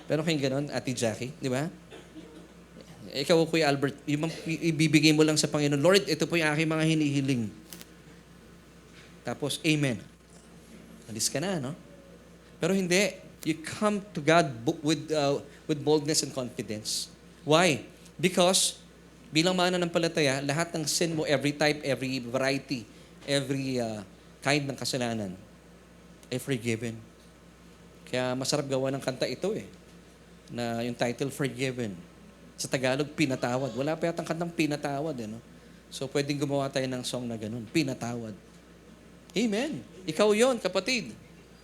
Meron kayong ganun, Ate Jackie? Di ba? Ikaw, Kuya Albert, ibibigay mo lang sa Panginoon, Lord, ito po yung aking mga hinihiling. Tapos, Amen. Alis ka na, no? Pero hindi. You come to God with boldness and confidence. Why? Because, bilang mananampalataya, lahat ng sin mo, every type, every variety, every kind ng kasalanan, ay forgiven. Kaya masarap gawa ng kanta ito na yung title, Forgiven. Sa Tagalog, pinatawad. Wala pa yatang kantang pinatawad. No? So, pwedeng gumawa tayo ng song na ganun, pinatawad. Amen. Ikaw yon, kapatid.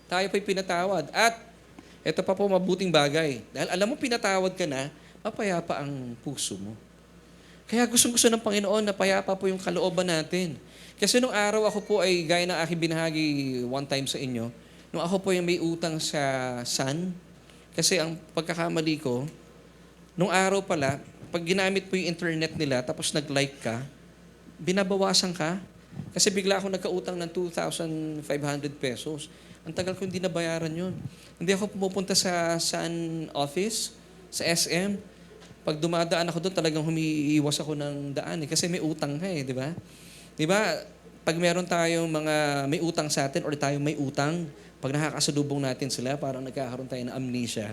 Tayo po'y pinatawad. At ito pa po mabuting bagay. Dahil alam mo, pinatawad ka na, mapayapa ang puso mo. Kaya gustong-gusto ng Panginoon na payapa po yung kalooban natin. Kasi nung araw ako po ay, gaya ng aking binahagi one time sa inyo, nung ako po yung may utang sa Sun, kasi ang pagkakamali ko, nung araw pala, pag ginamit po yung internet nila, tapos nag-like ka, binabawasan ka. Kasi bigla ako nagkautang ng 2,500 pesos. Ang tagal ko hindi nabayaran yun. Hindi ako pumupunta sa Sun office, sa SM. Pag dumadaan ako doon, talagang humiiwas ako ng daan. Kasi may utang ka di ba? Di ba, pag meron tayong mga may utang sa atin or tayong may utang, pag nakakasalubong natin sila, parang nagkakaroon tayo ng amnesia.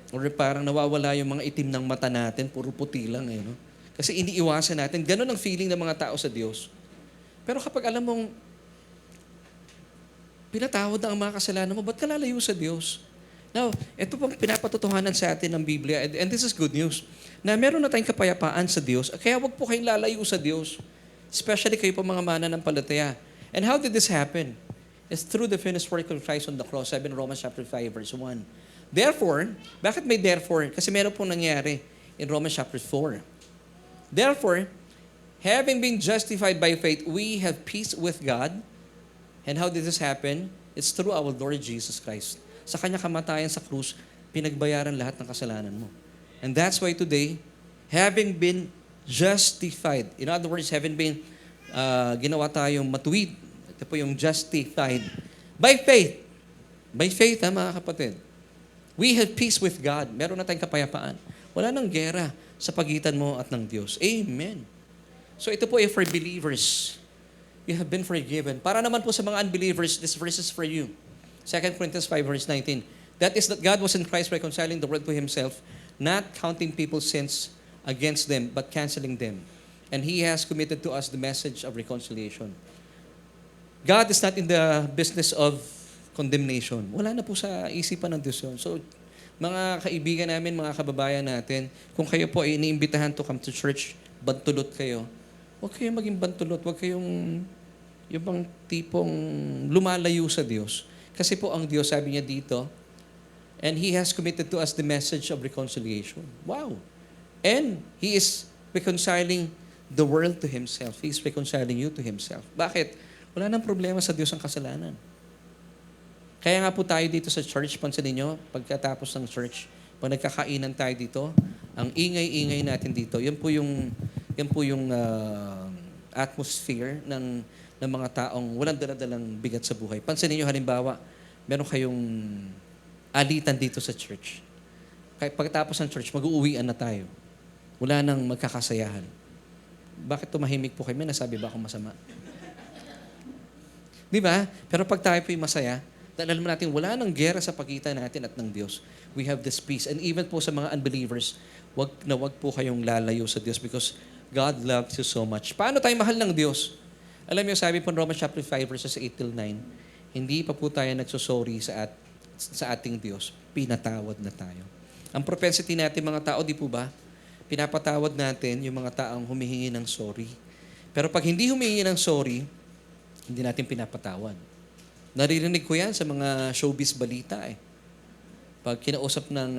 Or parang nawawala yung mga itim ng mata natin, puro puti lang. No? Kasi iniiwasan natin. Ganon ang feeling ng mga tao sa Diyos. Pero kapag alam mong pinatawad ang mga kasalanan mo, ba't ka lalayo sa Diyos? Now, ito pong pinapatotohanan sa atin ng Biblia, and this is good news, na meron na tayong kapayapaan sa Diyos, kaya wag po kayong lalayo sa Diyos. Especially kayo po mga mananampalataya. And how did this happen? It's through the finished work of Christ on the cross, sabi in Romans chapter 5, verse 1. Therefore, bakit may therefore? Kasi meron pong nangyari in Romans chapter 4. Therefore, having been justified by faith, we have peace with God. And how did this happen? It's through our Lord Jesus Christ. Sa kanya kamatayan sa krus, pinagbayaran lahat ng kasalanan mo. And that's why today, having been justified, in other words, having been ginawa tayong matuwid, ito po yung justified, by faith. By faith, mga kapatid. We have peace with God. Meron na tayong kapayapaan. Wala nang gera sa pagitan mo at ng Diyos. Amen. So ito po ay for believers. You have been forgiven. Para naman po sa mga unbelievers, this verse is for you. 2 Corinthians 5 verse 19. That is that God was in Christ reconciling the world to Himself, not counting people's sins against them, but canceling them. And He has committed to us the message of reconciliation. God is not in the business of condemnation. Wala na po sa isipan ng Diyos yun. So, mga kaibigan namin, mga kababayan natin, kung kayo po ay iniimbitahan to come to church, bantulot kayo, huwag kayong maging bantulot, huwag kayong yung bang tipong lumalayo sa Diyos. Kasi po ang Diyos, sabi niya dito, and He has committed to us the message of reconciliation. Wow! And He is reconciling the world to Himself. He is reconciling you to Himself. Bakit? Wala nang problema sa Diyos ang kasalanan. Kaya nga po tayo dito sa church, pansinin nyo, pagkatapos ng church, pag nagkakainan tayo dito, ang ingay-ingay natin dito, yan po yung atmosphere ng mga taong walang daladalang bigat sa buhay. Pansinin nyo, halimbawa, meron kayong alitan dito sa church. Kaya pagkatapos ng church, mag-uuwian na tayo. Wala nang magkakasayahan. Bakit tumahimik po kayo? May nasabi ba akong masama? Di ba? Pero pag tayo po'y masaya, dahil alam natin, wala nang gera sa pagitan natin at ng Diyos. We have this peace. And even po sa mga unbelievers, wag po kayong lalayo sa Diyos because God loves you so much. Paano tayo mahal ng Diyos? Alam niyo, sabi po in Romans chapter 5, verses 8 till 9, hindi pa po tayo nagsosorry sa ating Diyos. Pinatawad na tayo. Ang propensity natin mga tao, di po ba? Pinapatawad natin yung mga taong humihingi ng sorry. Pero pag hindi humihingi ng sorry, hindi natin pinapatawad. Naririnig ko yan sa mga showbiz balita Pag kinausap ng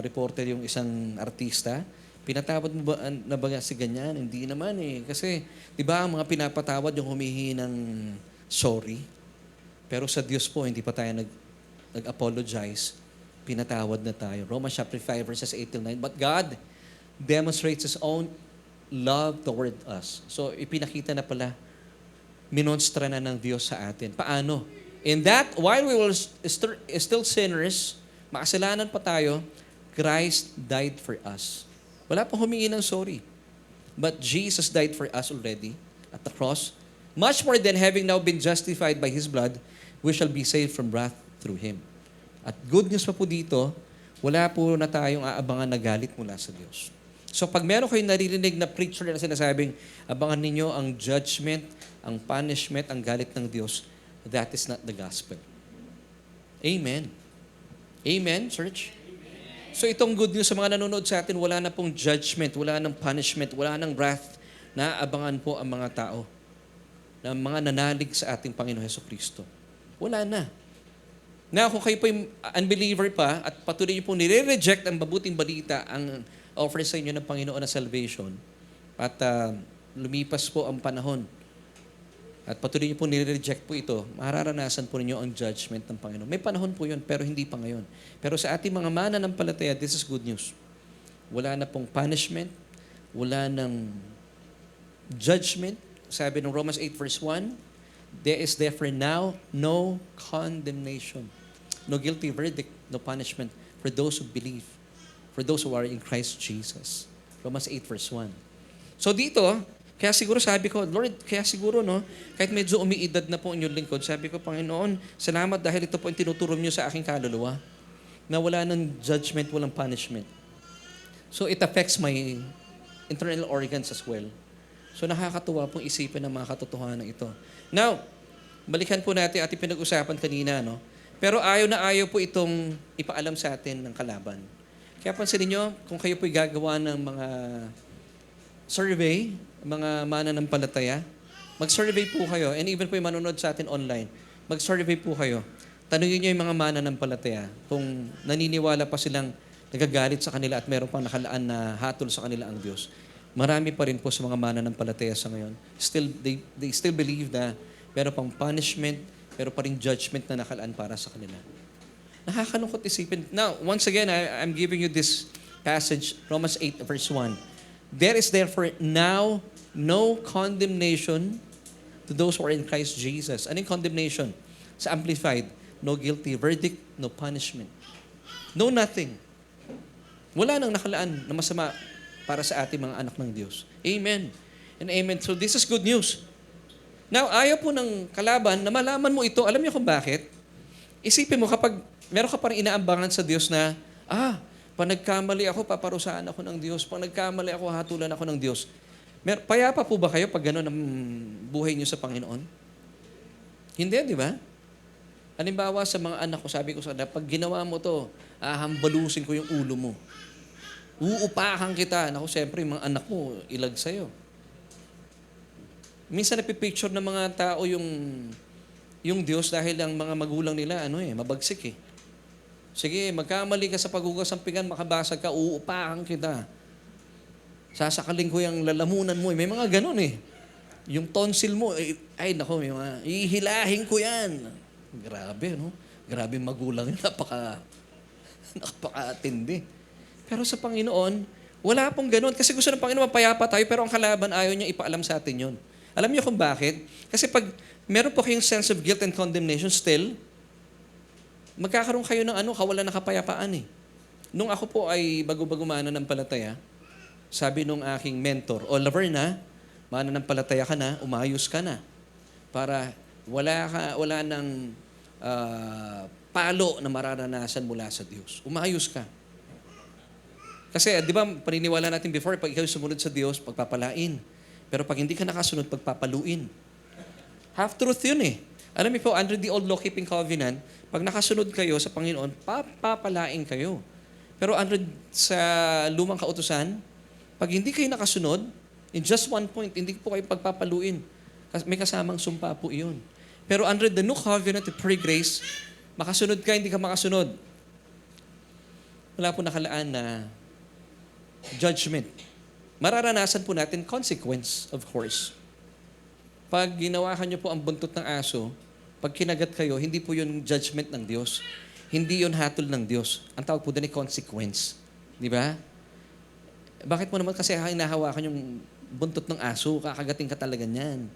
reporter yung isang artista, pinatawad mo ba na ba si ganyan? Hindi naman Kasi, di ba, ang mga pinapatawad yung humihingi ng sorry. Pero sa Diyos po, hindi pa tayo nag-apologize. Pinatawad na tayo. Romans chapter 5, verses 8 till 9. But God demonstrates His own love toward us. So, ipinakita na pala, minonstra na ng Diyos sa atin. Paano? In that, while we were still sinners, makasalanan pa tayo, Christ died for us. Wala pong humingi ng sorry. But Jesus died for us already at the cross. Much more than having now been justified by His blood, we shall be saved from wrath through Him. At good news pa po dito, wala po na tayong aabangan na galit mula sa Diyos. So pag meron kayong naririnig na preacher na sinasabing, abangan ninyo ang judgment, ang punishment, ang galit ng Diyos, that is not the gospel. Amen. Amen, church? So itong good news sa mga nanonood sa atin, wala na pong judgment, wala nang punishment, wala nang wrath na abangan po ang mga tao na mga nanalig sa ating Panginoon Hesukristo. Wala na. Na kung kayo po yung unbeliever pa at patuloy niyo pong nire-reject ang mabuting balita, ang offer sa inyo ng Panginoon na salvation, at lumipas po ang panahon, at patuloy niyo pong nire-reject po ito, mararanasan po ninyo ang judgment ng Panginoon. May panahon po yun, pero hindi pa ngayon. Pero sa ating mga mananampalataya, this is good news. Wala na pong punishment, wala nang judgment. Sabi ng Romans 8 verse 1, there is therefore now no condemnation, no guilty verdict, no punishment for those who believe, for those who are in Christ Jesus. Romans 8 verse 1. So dito, kaya siguro sabi ko, Lord, kaya siguro, no, kahit medyo umiidad na po inyong lingkod, sabi ko, Panginoon, salamat dahil ito po ang tinuturo niyo sa aking kaluluwa, na wala ng judgment, walang punishment. So it affects my internal organs as well. So nakakatuwa pong isipin ng mga katotohanan ito. Now, balikan po natin ating pinag-usapan kanina, no? Pero ayaw na ayaw po itong ipaalam sa atin ng kalaban. Kaya pansinin nyo, kung kayo po'y gagawa ng mga survey, mga mananampalataya, mag-survey po kayo, and even po yung manonood sa atin online, mag-survey po kayo. Tanungin nyo yung mga mananampalataya kung naniniwala pa silang nagagalit sa kanila at meron pang nakalaan na hatol sa kanila ang Diyos. Marami pa rin po sa mga mananampalataya sa ngayon. Still, they still believe na meron pang punishment, meron pa rin judgment na nakalaan para sa kanila. Nakakalungkot isipin. Now, once again, I'm giving you this passage, Romans 8 verse 1. There is therefore now no condemnation to those who are in Christ Jesus. Ano yung condemnation? Sa Amplified, no guilty verdict, no punishment. No nothing. Wala nang nakalaan na masama para sa ating mga anak ng Diyos. Amen. And amen. So this is good news. Now, ayaw po ng kalaban na malaman mo ito. Alam niyo kung bakit? Isipin mo, kapag meron ka parang inaambangan sa Diyos na, pag nagkamali ako, paparusahan ako ng Diyos. Pag nagkamali ako, hatulan ako ng Diyos. Payapa po ba kayo pag gano'n ang buhay niyo sa Panginoon? Hindi, di ba? Halimbawa sa mga anak ko, sabi ko sa kanila, pag ginawa mo to, hambalusin ko yung ulo mo. Uupakan kita. Naku, siyempre, yung mga anak mo, ilag sa'yo. Minsan napipicture ng mga tao yung Diyos dahil ang mga magulang nila, mabagsik eh. Sige, magkamali ka sa paghugas ng pinggan, makabasag ka, uupakan kita. Sasakaling ko yung lalamunan mo. May mga ganun eh. Yung tonsil mo, ay nako, may mga, ihilahin ko yan. Grabe, no? Grabe magulang yun. Napaka-tindi. Pero sa Panginoon, wala pong ganun. Kasi gusto ng Panginoon, mapayapa tayo, pero ang kalaban ayaw niya ipaalam sa atin yun. Alam niyo kung bakit? Kasi pag meron po kayong sense of guilt and condemnation still, magkakaroon kayo ng kawalan ng kapayapaan eh. Nung ako po ay bago-bago mananampalataya, sabi nung aking mentor, Oliver na, mananampalataya ka na, umayos ka na. Para wala nang palo na mararanasan mula sa Diyos. Umayos ka. Kasi, di ba, paniniwala natin before, pag ikaw sumunod sa Diyos, pagpapalain. Pero pag hindi ka nakasunod, pagpapaluin. Half-truth yun eh. Alam niyo po, under the old law-keeping covenant, pag nakasunod kayo sa Panginoon, papapalain kayo. Pero under sa lumang kautusan, pag hindi kayo nakasunod, in just one point, hindi po kayo pagpapaluin. May kasamang sumpa po iyon. Pero under the new covenant of free grace, makasunod ka, hindi ka makasunod. Wala po nakalaan na judgment. Mararanasan po natin consequence, of course. Pag ginawakan niyo po ang buntot ng aso, pag kinagat kayo, hindi po yun judgment ng Diyos. Hindi yun hatol ng Diyos. Ang tawag po doon ay consequence. Di ba? Bakit mo naman kasi hinahawakan yung buntot ng aso, kakagatin ka talaga niyan.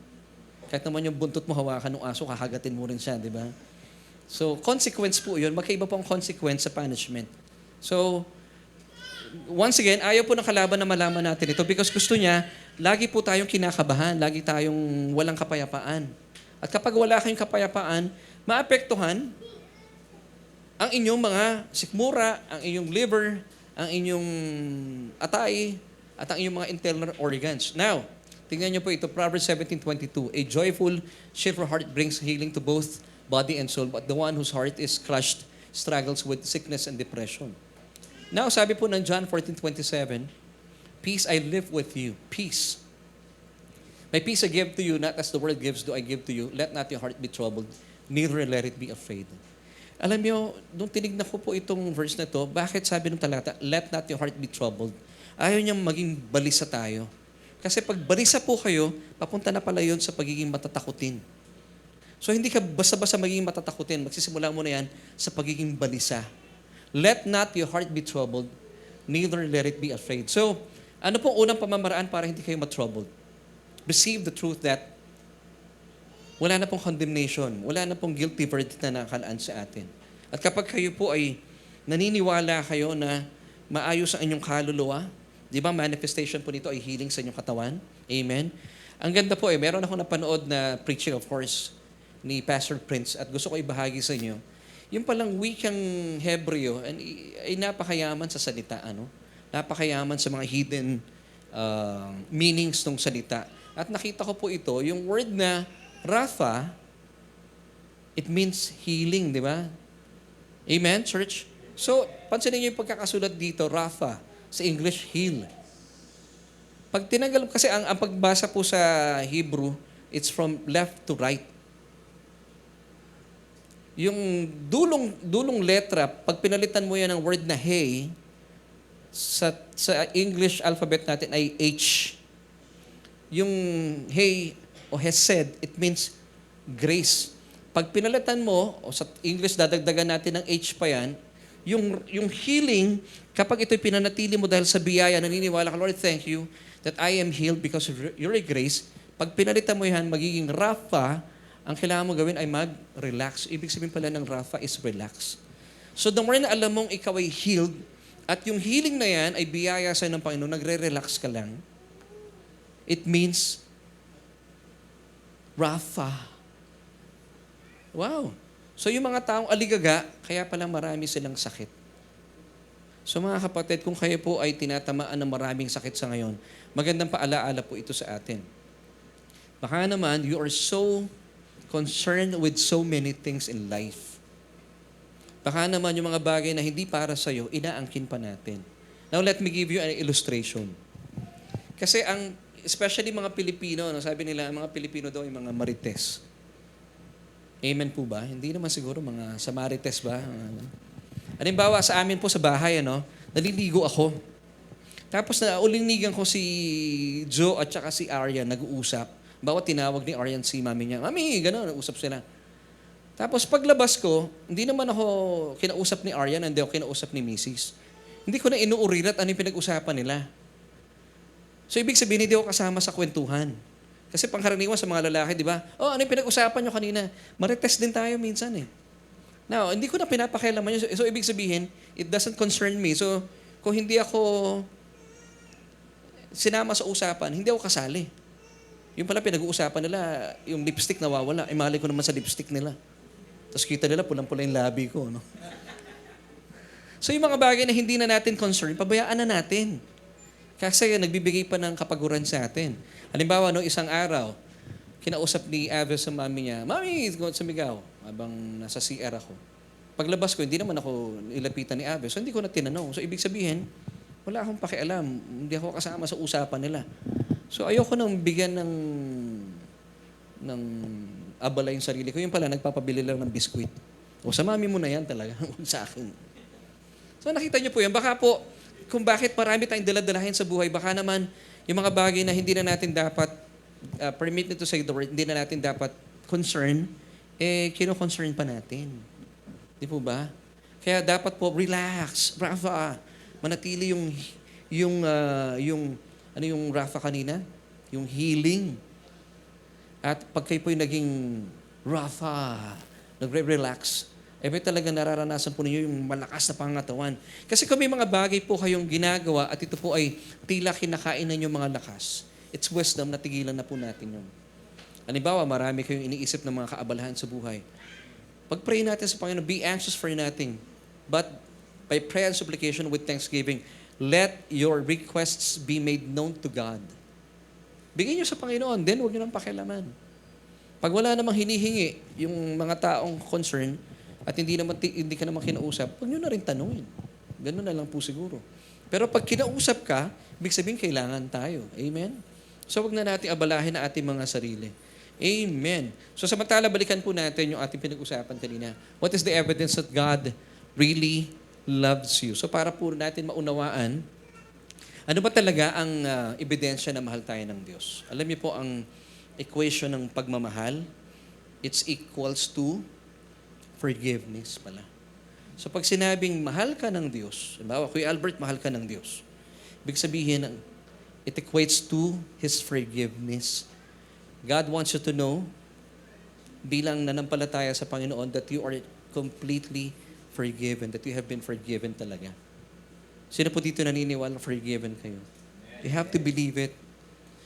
Kahit naman yung buntot mo hawakan ng aso, kakagatin mo rin siya, di ba? So, consequence po yun. Magkaiba po ang consequence sa punishment. So, once again, ayaw po ng kalaban na malaman natin ito because gusto niya, lagi po tayong kinakabahan, lagi tayong walang kapayapaan. At kapag wala kayong kapayapaan, maapektuhan ang inyong mga sikmura, ang inyong liver, ang inyong atay, at ang inyong mga internal organs. Now, tingnan niyo po ito, Proverbs 17:22. A joyful, cheerful heart brings healing to both body and soul, but the one whose heart is crushed struggles with sickness and depression. Now, sabi po ng John 14:27, peace I live with you. Peace. My peace I give to you, not as the world gives do I give to you. Let not your heart be troubled, neither let it be afraid. Alam niyo, nung tinignan ko po itong verse na to, bakit sabi ng talata, let not your heart be troubled? Ayaw niyang maging balisa tayo. Kasi pag balisa po kayo, papunta na pala yun sa pagiging matatakutin. So hindi ka basta-basta magiging matatakutin. Magsisimula mo na yan sa pagiging balisa. Let not your heart be troubled, neither let it be afraid. So, ano pong unang pamamaraan para hindi kayo matroubled? Receive the truth that wala na pong condemnation, wala na pong guilty verdict na nakalaan sa atin. At kapag kayo po ay naniniwala kayo na maayos ang inyong kaluluwa, di ba manifestation po nito ay healing sa inyong katawan? Amen? Ang ganda po meron ako napanood na preaching of course ni Pastor Prince at gusto ko ibahagi sa inyo. Yung palang wikang Hebreo ay napakayaman sa salita, napakayaman sa mga hidden meanings ng salita. At nakita ko po ito, yung word na Rapha, it means healing, di ba? Amen, church? So, pansinin niyo yung pagkakasulat dito, Rapha, sa English, heal. Pag tinanggal, kasi ang pagbasa po sa Hebrew, it's from left to right. Yung dulong letra, pag pinalitan mo yan ng word na hey, sa English alphabet natin ay H. Yung hey o hesed, it means grace. Pag pinalitan mo, o sa English dadagdagan natin ng H pa yan, yung healing, kapag ito'y pinanatili mo dahil sa biyaya, naniniwala ka, Lord, thank you that I am healed because of your grace. Pag pinalitan mo yan, magiging Rapha, ang kailangan mo gawin ay mag-relax. Ibig sabihin pala ng Rapha is relax. So the more na alam mong ikaw ay healed, at yung healing na yan ay biyaya sa ng Panginoon, nagre-relax ka lang, it means Rapha. Wow. So yung mga taong aligaga, kaya pala marami silang sakit. So mga kapatid, kung kayo po ay tinatamaan ng maraming sakit sa ngayon, magandang paalaala po ito sa atin. Baka naman, you are so concerned with so many things in life. Baka naman yung mga bagay na hindi para sa'yo, inaangkin pa natin. Now let me give you an illustration. Kasi especially mga Pilipino, sabi nila, mga Pilipino daw ay mga marites. Amen po ba? Hindi naman siguro mga Samarites ba? Halimbawa sa amin po sa bahay, naliligo ako. Tapos naulinigan ko si Joe at saka si Aryan, nag-uusap. Bawat tinawag ni Aryan si mami niya, Mami, gano'n, nag-usap sila. Tapos paglabas ko, hindi naman ako kinausap ni Aryan, hindi ako kinausap ni Mrs. Hindi ko na inuurirat ano yung pinag-usapan nila. So, ibig sabihin, hindi ako kasama sa kwentuhan. Kasi pangkaraniwan sa mga lalaki, di ba? Ano yung pinag-usapan nyo kanina? Marites din tayo minsan Now, hindi ko na pinapakialaman yun. So, ibig sabihin, it doesn't concern me. So, kung hindi ako sinama sa usapan, hindi ako kasali. Yung pala pinag-uusapan nila, yung lipstick nawawala. Mali ko naman sa lipstick nila. Tapos kita nila, pulang-pula yung labi ko. So, yung mga bagay na hindi na natin concern, pabayaan na natin. Kasi nagbibigay pa ng kapaguran sa atin. Halimbawa, isang araw, kinausap ni Ave sa mami niya, Mami, sumigaw, habang nasa CR ako. Paglabas ko, hindi naman ako ilapitan ni Ave. So, hindi ko na tinanong. So, ibig sabihin, wala akong pakialam. Hindi ako kasama sa usapan nila. So, ayoko nang bigyan ng abala yung sarili ko. Yung pala, nagpapabili lang ng biskwit. O sa mami mo na yan talaga, huwag sa akin. So, nakita niyo po yan. Baka po, kung bakit marami tayong daladalahin sa buhay, baka naman yung mga bagay na hindi na natin dapat, permit me to say the word, hindi na natin dapat concern, kino-concern pa natin. Di po ba? Kaya dapat po, relax, Rafa. Manatili yung Rafa kanina? Yung healing. At pag kayo po'y naging Rafa, nagre-relax, may talaga nararanasan po ninyo yung malakas na pangatawan. Kasi kung may mga bagay po kayong ginagawa at ito po ay tila kinakain na yung mga lakas, it's wisdom na tigilan na po natin yun. Halimbawa, marami kayong iniisip ng mga kaabalahan sa buhay. Pag-pray natin sa Panginoon, be anxious for nothing. But by prayer and supplication with thanksgiving, let your requests be made known to God. Bigyan nyo sa Panginoon, then huwag nyo nang pakialaman. Pag wala namang hinihingi yung mga taong concern, at hindi ka naman kinausap, huwag nyo na rin tanungin. Ganun na lang po siguro. Pero pag kinausap ka, ibig sabihin kailangan tayo. Amen? So wag na natin abalahin ang ating mga sarili. Amen. So samantala, balikan po natin yung ating pinag-usapan kanina. What is the evidence that God really loves you? So para po natin maunawaan, ano ba talaga ang ebidensya na mahal tayo ng Diyos? Alam niyo po ang equation ng pagmamahal, it's equals to forgiveness pala. So pag sinabing mahal ka ng Diyos, halimbawa, Kuya Albert, mahal ka ng Diyos. Ibig sabihin, it equates to His forgiveness. God wants you to know, bilang nanampalataya sa Panginoon, that you are completely forgiven, that you have been forgiven talaga. Sino po dito naniniwala forgiven kayo? You have to believe it.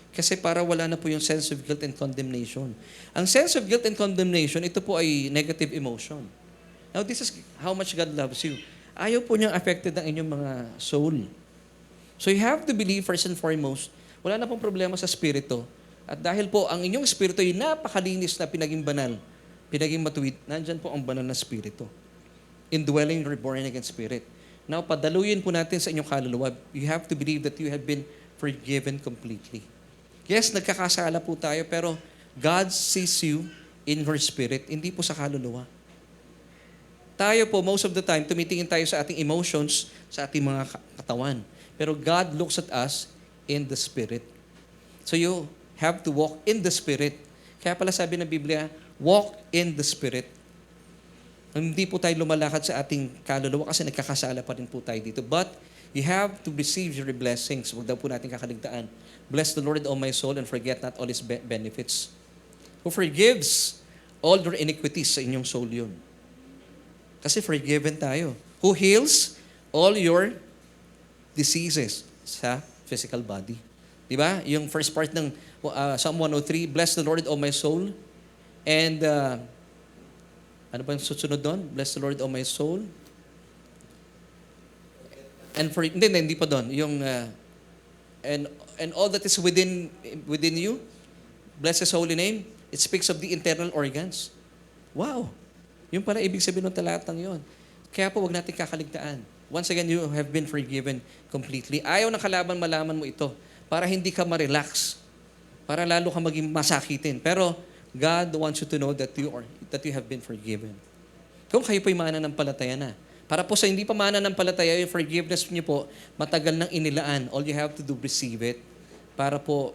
Kasi para wala na po yung sense of guilt and condemnation. Ang sense of guilt and condemnation, ito po ay negative emotion. Now, this is how much God loves you. Ayaw po niyang affected ang inyong mga soul. So you have to believe first and foremost, wala na pong problema sa spirito. At dahil po ang inyong spirito ay napakalinis na pinaging banal, pinaging matuwid, nandyan po ang banal na spirito. Indwelling your born again spirit. Now, padaluyin po natin sa inyong kaluluwa. You have to believe that you have been forgiven completely. Yes, nagkakasala po tayo, pero God sees you in your spirit, hindi po sa kaluluwa. Tayo po, most of the time, tumitingin tayo sa ating emotions, sa ating mga katawan. Pero God looks at us in the Spirit. So you have to walk in the Spirit. Kaya pala sabi ng Biblia, walk in the Spirit. Hindi po tayo lumalakad sa ating kaluluwa kasi nagkakasala pa rin po tayo dito. But you have to receive your blessings. Huwag daw po natin kakaligtaan. Bless the Lord, O my soul, and forget not all His benefits. Who forgives all your iniquities sa inyong soul yun. Kasi forgiven tayo. Who heals all your diseases sa physical body. Di ba? Yung first part ng Psalm 103, bless the Lord, O my soul. And, ano ba yung susunod doon? Bless the Lord, O my soul. And hindi pa doon. Yung, and all that is within you, bless His holy name. It speaks of the internal organs. Wow! Yung pala ibig sabihin ng talatang yon. Kaya po, wag natin kakaligtaan. Once again, you have been forgiven completely. Ayaw ng kalaban malaman mo ito para hindi ka ma-relax. Para lalo ka maging masakitin. Pero God wants you to know that you have been forgiven. Kung kayo po'y mananampalataya na. Para po sa hindi pa mananampalataya, yung forgiveness niyo po, matagal nang inilaan. All you have to do, receive it. Para po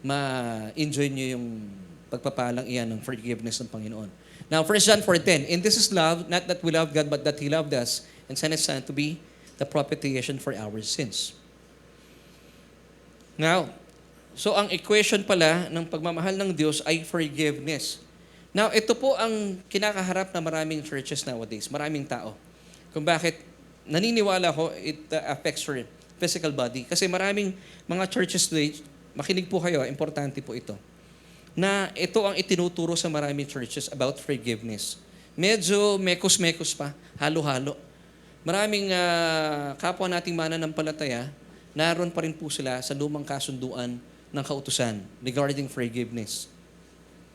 ma-enjoy niyo yung pagpapalang iyan ng forgiveness ng Panginoon. Now, 1 John 4:10, and this is love, not that we love God, but that He loved us and sent His Son to be the propitiation for our sins. Now, so ang equation pala ng pagmamahal ng Diyos ay forgiveness. Now, ito po ang kinakaharap na maraming churches nowadays, maraming tao. Kung bakit naniniwala ko it affects your physical body. Kasi maraming mga churches today, makinig po kayo, importante po ito, na ito ang itinuturo sa maraming churches about forgiveness. Medyo mekos-mekos pa, halo-halo. Maraming kapwa nating mananampalataya, naroon pa rin po sila sa lumang kasunduan ng kautusan regarding forgiveness.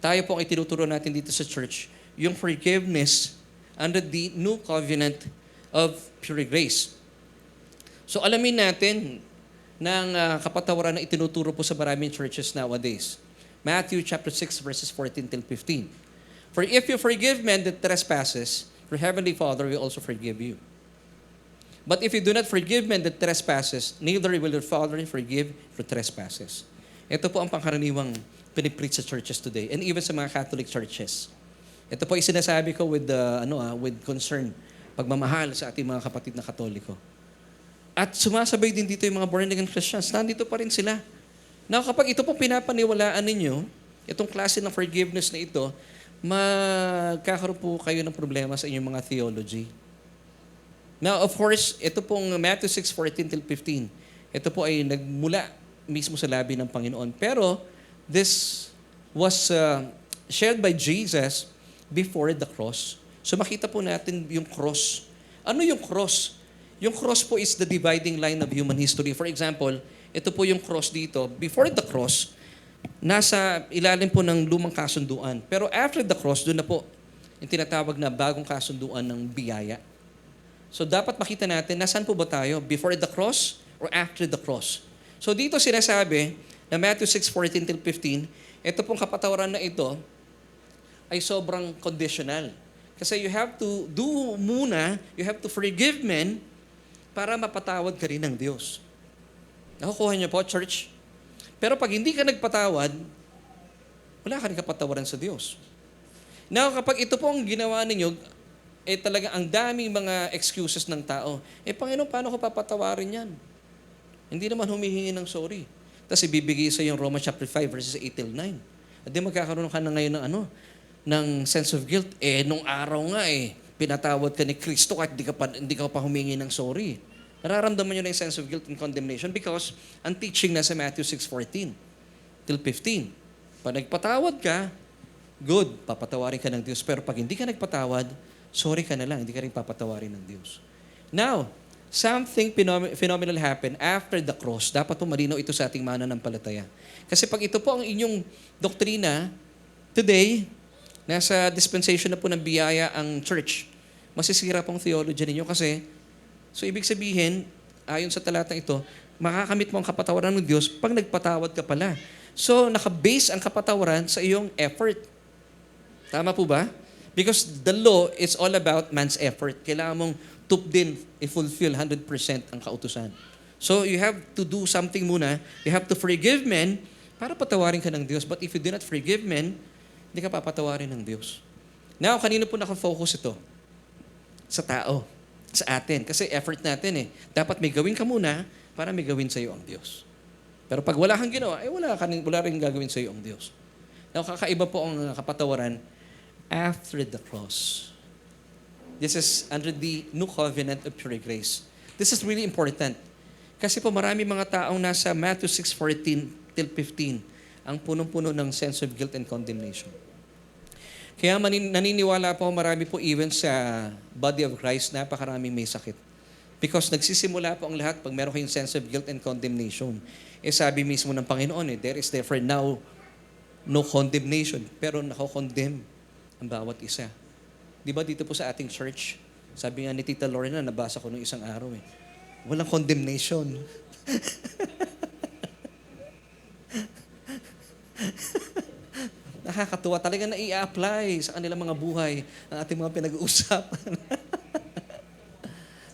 Tayo po ang itinuturo natin dito sa church, yung forgiveness under the new covenant of pure grace. So alamin natin ng kapatawaran na itinuturo po sa maraming churches nowadays. Matthew chapter 6 verses 14 till 15. For if you forgive men that trespasses, your heavenly Father will also forgive you. But if you do not forgive men that trespasses, neither will your Father forgive your trespasses. Ito po ang pangkaraniwang pinipreach sa churches today and even sa mga Catholic churches. Ito po yung sinasabi ko with concern, pagmamahal sa ating mga kapatid na Katoliko. At sumasabay din dito yung mga born-again Christians. Nandito pa rin sila. Now, kapag ito po pinapaniwalaan ninyo, itong klase ng forgiveness na ito, magkakaroon po kayo ng problema sa inyong mga theology. Now, of course, ito pong Matthew 6:14 till 15, ito po ay nagmula mismo sa labi ng Panginoon. Pero, this was shared by Jesus before the cross. So, makita po natin yung cross. Ano yung cross? Yung cross po is the dividing line of human history. For example, ito po yung cross dito. Before the cross, nasa ilalim po ng lumang kasunduan. Pero after the cross, doon na po yung tinatawag na bagong kasunduan ng biyaya. So dapat makita natin, nasaan po ba tayo? Before the cross or after the cross? So dito sinasabi na Matthew 6:14 till 15, ito pong kapatawaran na ito ay sobrang conditional. Kasi you have to do muna, you have to forgive men para mapatawad ka rin ng Diyos. Nakukuha niyo po, church? Pero pag hindi ka nagpatawad, wala ka rin kapatawaran sa Diyos. Now, kapag ito po ang ginawa ninyo, talaga ang daming mga excuses ng tao. Panginoon, paano ko papatawarin yan? Hindi naman humihingi ng sorry. Tapos ibibigay sa yung Romans chapter 5 verses 8 till 9. At di magkakaroon ka na ngayon ng ng sense of guilt. Nung araw nga pinatawad ka ni Kristo kahit hindi ka pa humingi ng sorry. Nararamdaman nyo na yung sense of guilt and condemnation because ang teaching na sa Matthew 6:14 till 15. Pag nagpatawad ka, good, papatawarin ka ng Diyos. Pero pag hindi ka nagpatawad, sorry ka na lang, hindi ka rin papatawarin ng Diyos. Now, something phenomenal happened after the cross. Dapat po malinaw ito sa ating mananampalataya. Kasi pag ito po ang inyong doktrina, today, nasa dispensation na po ng biyaya ang church, masisira pong theology ninyo kasi, so ibig sabihin, ayon sa talatang ito, makakamit mo ang kapatawaran ng Diyos pag nagpatawad ka pala. So, naka-base ang kapatawaran sa iyong effort. Tama po ba? Because the law is all about man's effort. Kailangan mong tupdin, i-fulfill 100% ang kautusan. So, you have to do something muna. You have to forgive men para patawarin ka ng Diyos. But if you do not forgive men, hindi ka papatawarin ng Diyos. Now, kanino po nakafocus ito? Sa tao. Sa atin. Kasi effort natin Dapat may gawin ka muna para may gawin sa iyo ang Diyos. Pero pag wala kang ginawa, wala rin gagawin sa iyo ang Diyos. Now, kakaiba po ang kapatawaran after the cross. This is under the new covenant of pure grace. This is really important. Kasi po marami mga taong nasa Matthew 6:14 till 15 ang punong-puno ng sense of guilt and condemnation. Kaya naniniwala po marami po even sa body of Christ, napakaraming may sakit. Because nagsisimula po ang lahat pag meron kayong sense of guilt and condemnation. Sabi mismo ng Panginoon, there is therefore now no condemnation. Pero nako-condemn ang bawat isa. Di ba dito po sa ating church, sabi nga ni Tita Lorena, nabasa ko nung isang araw walang condemnation. Nakakatuwa talaga na i-apply sa kanilang mga buhay ang ating mga pinag-uusapan.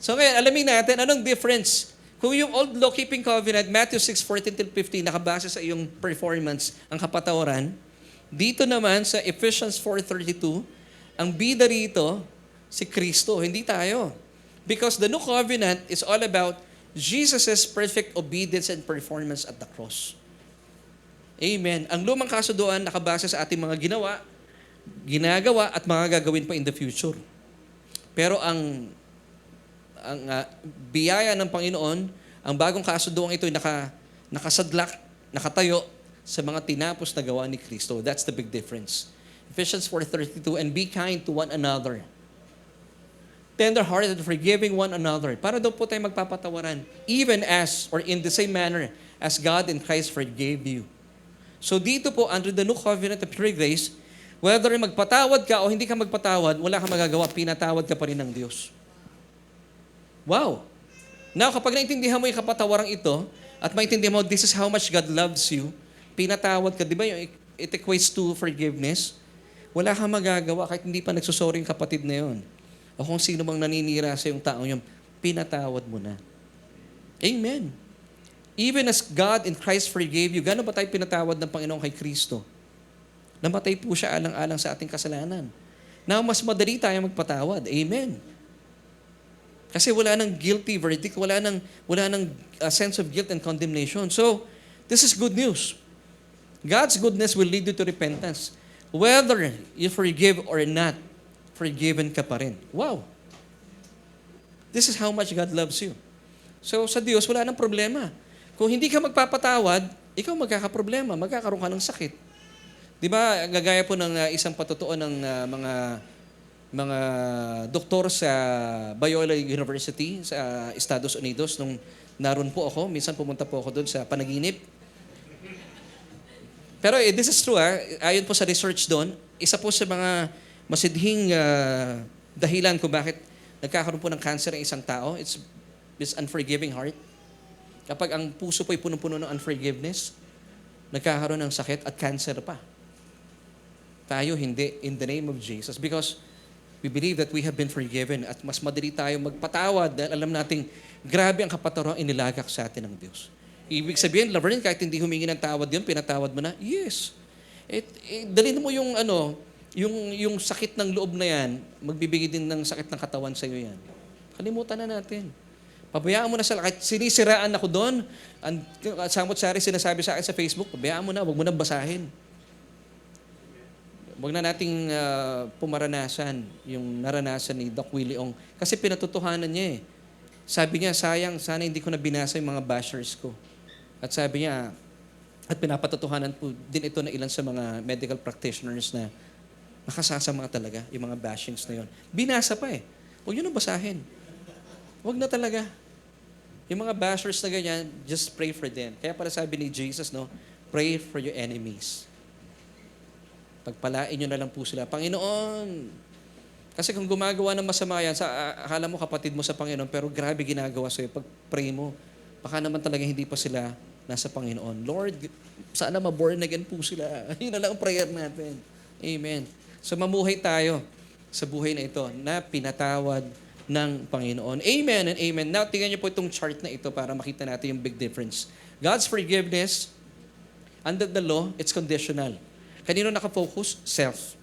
So ngayon, alamin natin, anong difference? Kung yung old law-keeping covenant, Matthew 6:14 till 15, nakabase sa iyong performance, ang kapatawaran, dito naman sa Ephesians 4:32, ang bida rito, si Kristo, hindi tayo. Because the new covenant is all about Jesus' perfect obedience and performance at the cross. Amen. Ang lumang kasuduan nakabase sa ating mga ginagawa at mga gagawin pa in the future. Pero ang biyaya ng Panginoon, ang bagong kasuduan ito ay nakasadlak, nakatayo sa mga tinapos na gawa ni Kristo. That's the big difference. Ephesians 4:32, and be kind to one another. Tender-hearted, forgiving one another. Para daw po tayo magpapatawaran. Even as, or in the same manner, as God in Christ forgave you. So dito po, under the new covenant of pure grace, whether magpatawad ka o hindi ka magpatawad, wala kang magagawa, pinatawad ka pa rin ng Diyos. Wow! Now, kapag naintindihan mo yung kapatawarang ito, at maintindihan mo, this is how much God loves you, pinatawad ka, di ba yung it equates to forgiveness? Wala kang magagawa kahit hindi pa nagsusorry yung kapatid na yun. O kung sino bang naninira sa yung taong yun, pinatawad mo na. Amen. Even as God in Christ forgave you, gano'n ba tayo pinatawad ng Panginoon kay Kristo? Namatay po siya alang-alang sa ating kasalanan. Now, mas madali tayo magpatawad. Amen. Kasi wala nang guilty verdict, wala nang sense of guilt and condemnation. So, this is good news. God's goodness will lead you to repentance. Whether you forgive or not, forgiven ka pa rin. Wow! This is how much God loves you. So, sa Diyos, wala nang problema. Kung hindi ka magpapatawad, ikaw magkakaproblema, magkakaroon ka ng sakit. Di ba, gagaya po ng isang patutuo ng mga doktor sa Biola University sa Estados Unidos nung naroon po ako. Minsan pumunta po ako doon sa panaginip. Pero this is true. Ayon po sa research doon, isa po sa mga masidhing dahilan kung bakit nagkakaroon po ng cancer ang isang tao, it's this unforgiving heart. Kapag ang puso po ay punong-puno ng unforgiveness, nagkakaroon ng sakit at cancer pa. Tayo hindi, in the name of Jesus. Because we believe that we have been forgiven at mas madali tayo magpatawad dahil alam nating grabe ang kapatawaran inilagak sa atin ng Diyos. Ibig sabihin, Laverne, kahit hindi humingi ng tawad yun, pinatawad mo na? Yes. Dalhin mo yung yung sakit ng loob na yan, magbibigay din ng sakit ng katawan sa iyo yan. Kalimutan na natin. Pabayaan mo na sa kahit sinisiraan ako doon. Samot-sari sinasabi sa akin sa Facebook, pabayaan mo na, huwag mo na basahin. Huwag na nating pumaranasan yung naranasan ni Doc Willie Ong. Kasi pinatutuhanan niya eh. Sabi niya, sayang, sana hindi ko na binasa yung mga bashers ko. At sabi niya, at pinapatutuhanan po din ito na ilan sa mga medical practitioners na nakasasama talaga yung mga bashings na yon. Binasa pa eh. Huwag nyo na basahin. Huwag na talaga. Yung mga bashers na ganyan, just pray for them. Kaya pala sabi ni Jesus, no, pray for your enemies. Pagpalain nyo na lang po sila. Panginoon, kasi kung gumagawa ng masama yan, akala mo kapatid mo sa Panginoon, pero grabe ginagawa sa'yo. Pag pray mo, baka naman talaga hindi pa sila nasa Panginoon. Lord, sana ma-born again po sila. Yun na lang ang prayer natin. Amen. So mamuhay tayo sa buhay na ito na pinatawad ng Panginoon. Amen and amen. Now, tingnan niyo po itong chart na ito para makita natin yung big difference. God's forgiveness, under the law, it's conditional. Kanino nakafocus? Self.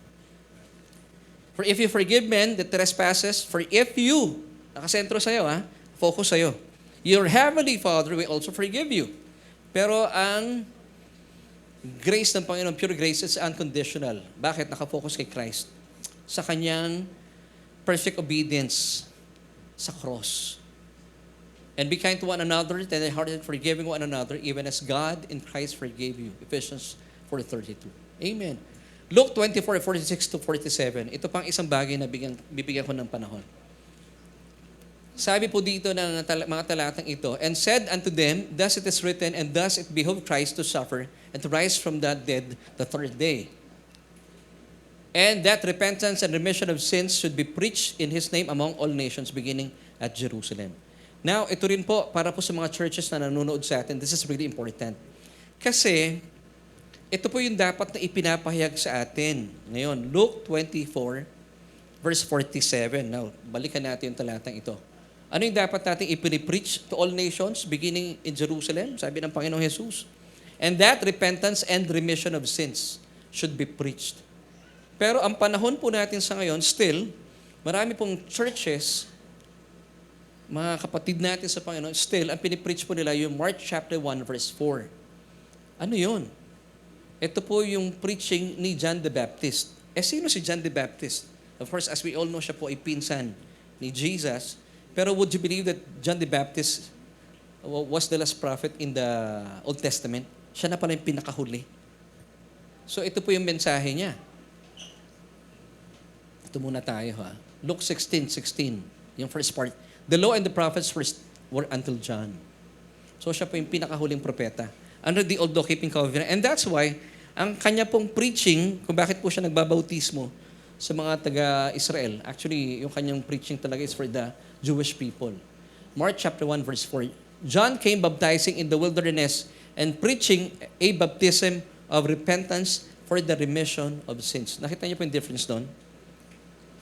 For if you forgive men the trespasses, for if you, nakasentro sa'yo focus sa'yo, your heavenly Father will also forgive you. Pero ang grace ng Panginoon, pure grace, is unconditional. Bakit? Nakafocus kay Christ. Sa kanyang perfect obedience sa cross. And be kind to one another, tender-hearted, forgiving one another, even as God in Christ forgave you. Ephesians 4:32. Amen. Luke 24:46-47. Ito pang isang bagay na bibigyan ko ng panahon. Sabi po dito ng mga talatang ito, and said unto them, thus it is written, and thus it behoved Christ to suffer and to rise from the dead the third day. And that repentance and remission of sins should be preached in His name among all nations, beginning at Jerusalem. Now, ito rin po, para po sa mga churches na nanonood sa atin, this is really important. Kasi, ito po yung dapat na ipinapahayag sa atin. Ngayon, Luke 24, verse 47. Now, balikan natin yung talatang ito. Ano yung dapat natin ipinipreach to all nations, beginning in Jerusalem? Sabi ng Panginoong Jesus. And that repentance and remission of sins should be preached. Pero ang panahon po natin sa ngayon, still, marami pong churches, mga kapatid natin sa Panginoon, still, ang pinipreach po nila yung Mark chapter 1, verse 4. Ano yun? Ito po yung preaching ni John the Baptist. Sino si John the Baptist? Of course, as we all know, siya po ay pinsan ni Jesus. Pero would you believe that John the Baptist was the last prophet in the Old Testament? Siya na pala yung pinakahuli. So ito po yung mensahe niya. Ito muna tayo Luke 16:16, yung first part. The law and the prophets were until John. So siya po yung pinakahuling propeta under the old law-keeping covenant. And that's why, ang kanya pong preaching, kung bakit po siya nagbabautismo sa mga taga-Israel. Actually, yung kanyang preaching talaga is for the Jewish people. Mark chapter 1, verse 4. John came baptizing in the wilderness and preaching a baptism of repentance for the remission of sins. Nakita niyo po yung difference doon?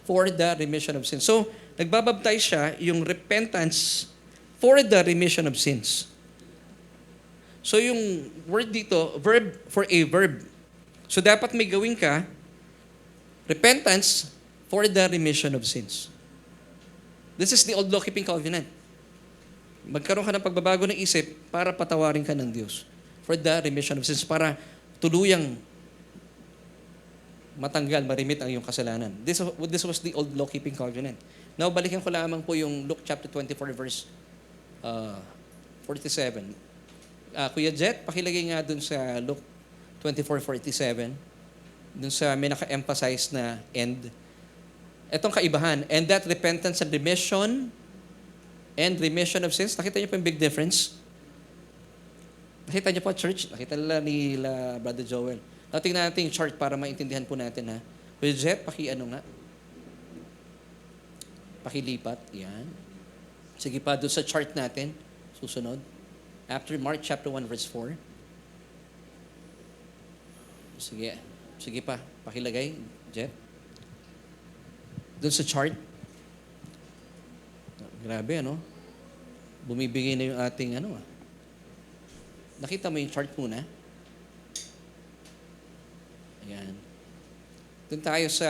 For the remission of sins. So, nagbabaptize siya yung repentance for the remission of sins. So, yung word dito, verb for a verb. So, dapat may gawin ka, repentance for the remission of sins. This is the old law-keeping covenant. Magkaroon ka ng pagbabago ng isip para patawarin ka ng Diyos for the remission of sins, para tuluyang matanggal, marimit ang iyong kasalanan. This was the old law-keeping covenant. Now, balikan ko lamang po yung Luke chapter 24, verse 47. Kuya Jet, pakilagay nga dun sa Luke 24:47. Dun sa may naka-emphasize na end. Etong kaibahan, and that repentance and remission of sins. Nakita niyo po yung big difference? Nakita niyo po, church? Nakita nila Brother Joel. Tingnan natin yung chart para maintindihan po natin Kuya Jet, paki-ano nga. Pakilipat. Yan. Sige pa, doon sa chart natin. Susunod. After Mark chapter 1 verse 4. Sige. Sige pa. Pakilagay, Jeff. Doon sa chart. Grabe, ano? Bumibigay na yung ating, Nakita mo yung chart muna? Ayan. Doon tayo sa...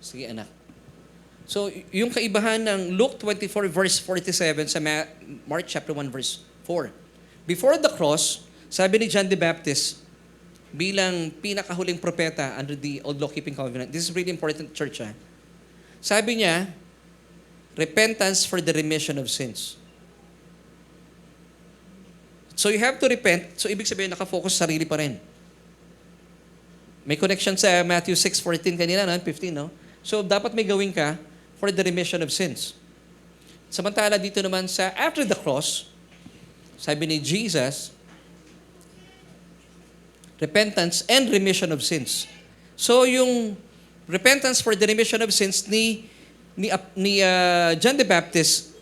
Sige, anak. So, yung kaibahan ng Luke 24 verse 47 sa Mark chapter 1 verse 4. Before the cross, sabi ni John the Baptist, bilang pinakahuling propeta under the Old Law-Keeping Covenant, this is really important, church, ha? Sabi niya, repentance for the remission of sins. So you have to repent. So ibig sabihin, nakafocus sa sarili pa rin. May connection sa Matthew 6:14 kanina, 15, no? So dapat may gawin ka for the remission of sins. Samantala dito naman sa after the cross, sabi ni Jesus, repentance and remission of sins. So yung repentance for the remission of sins ni John the Baptist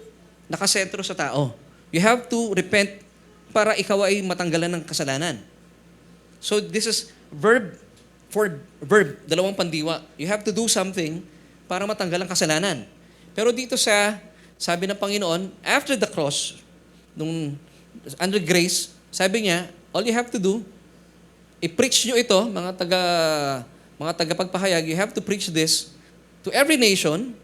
nakasentro sa tao. You have to repent para ikaw ay matanggalan ng kasalanan. So this is verb, dalawang pandiwa. You have to do something para matanggal ang kasalanan. Pero dito sabi ng Panginoon, after the cross, nung under grace, sabi niya, all you have to do, i-preach nyo ito, mga tagapagpahayag, you have to preach this to every nation.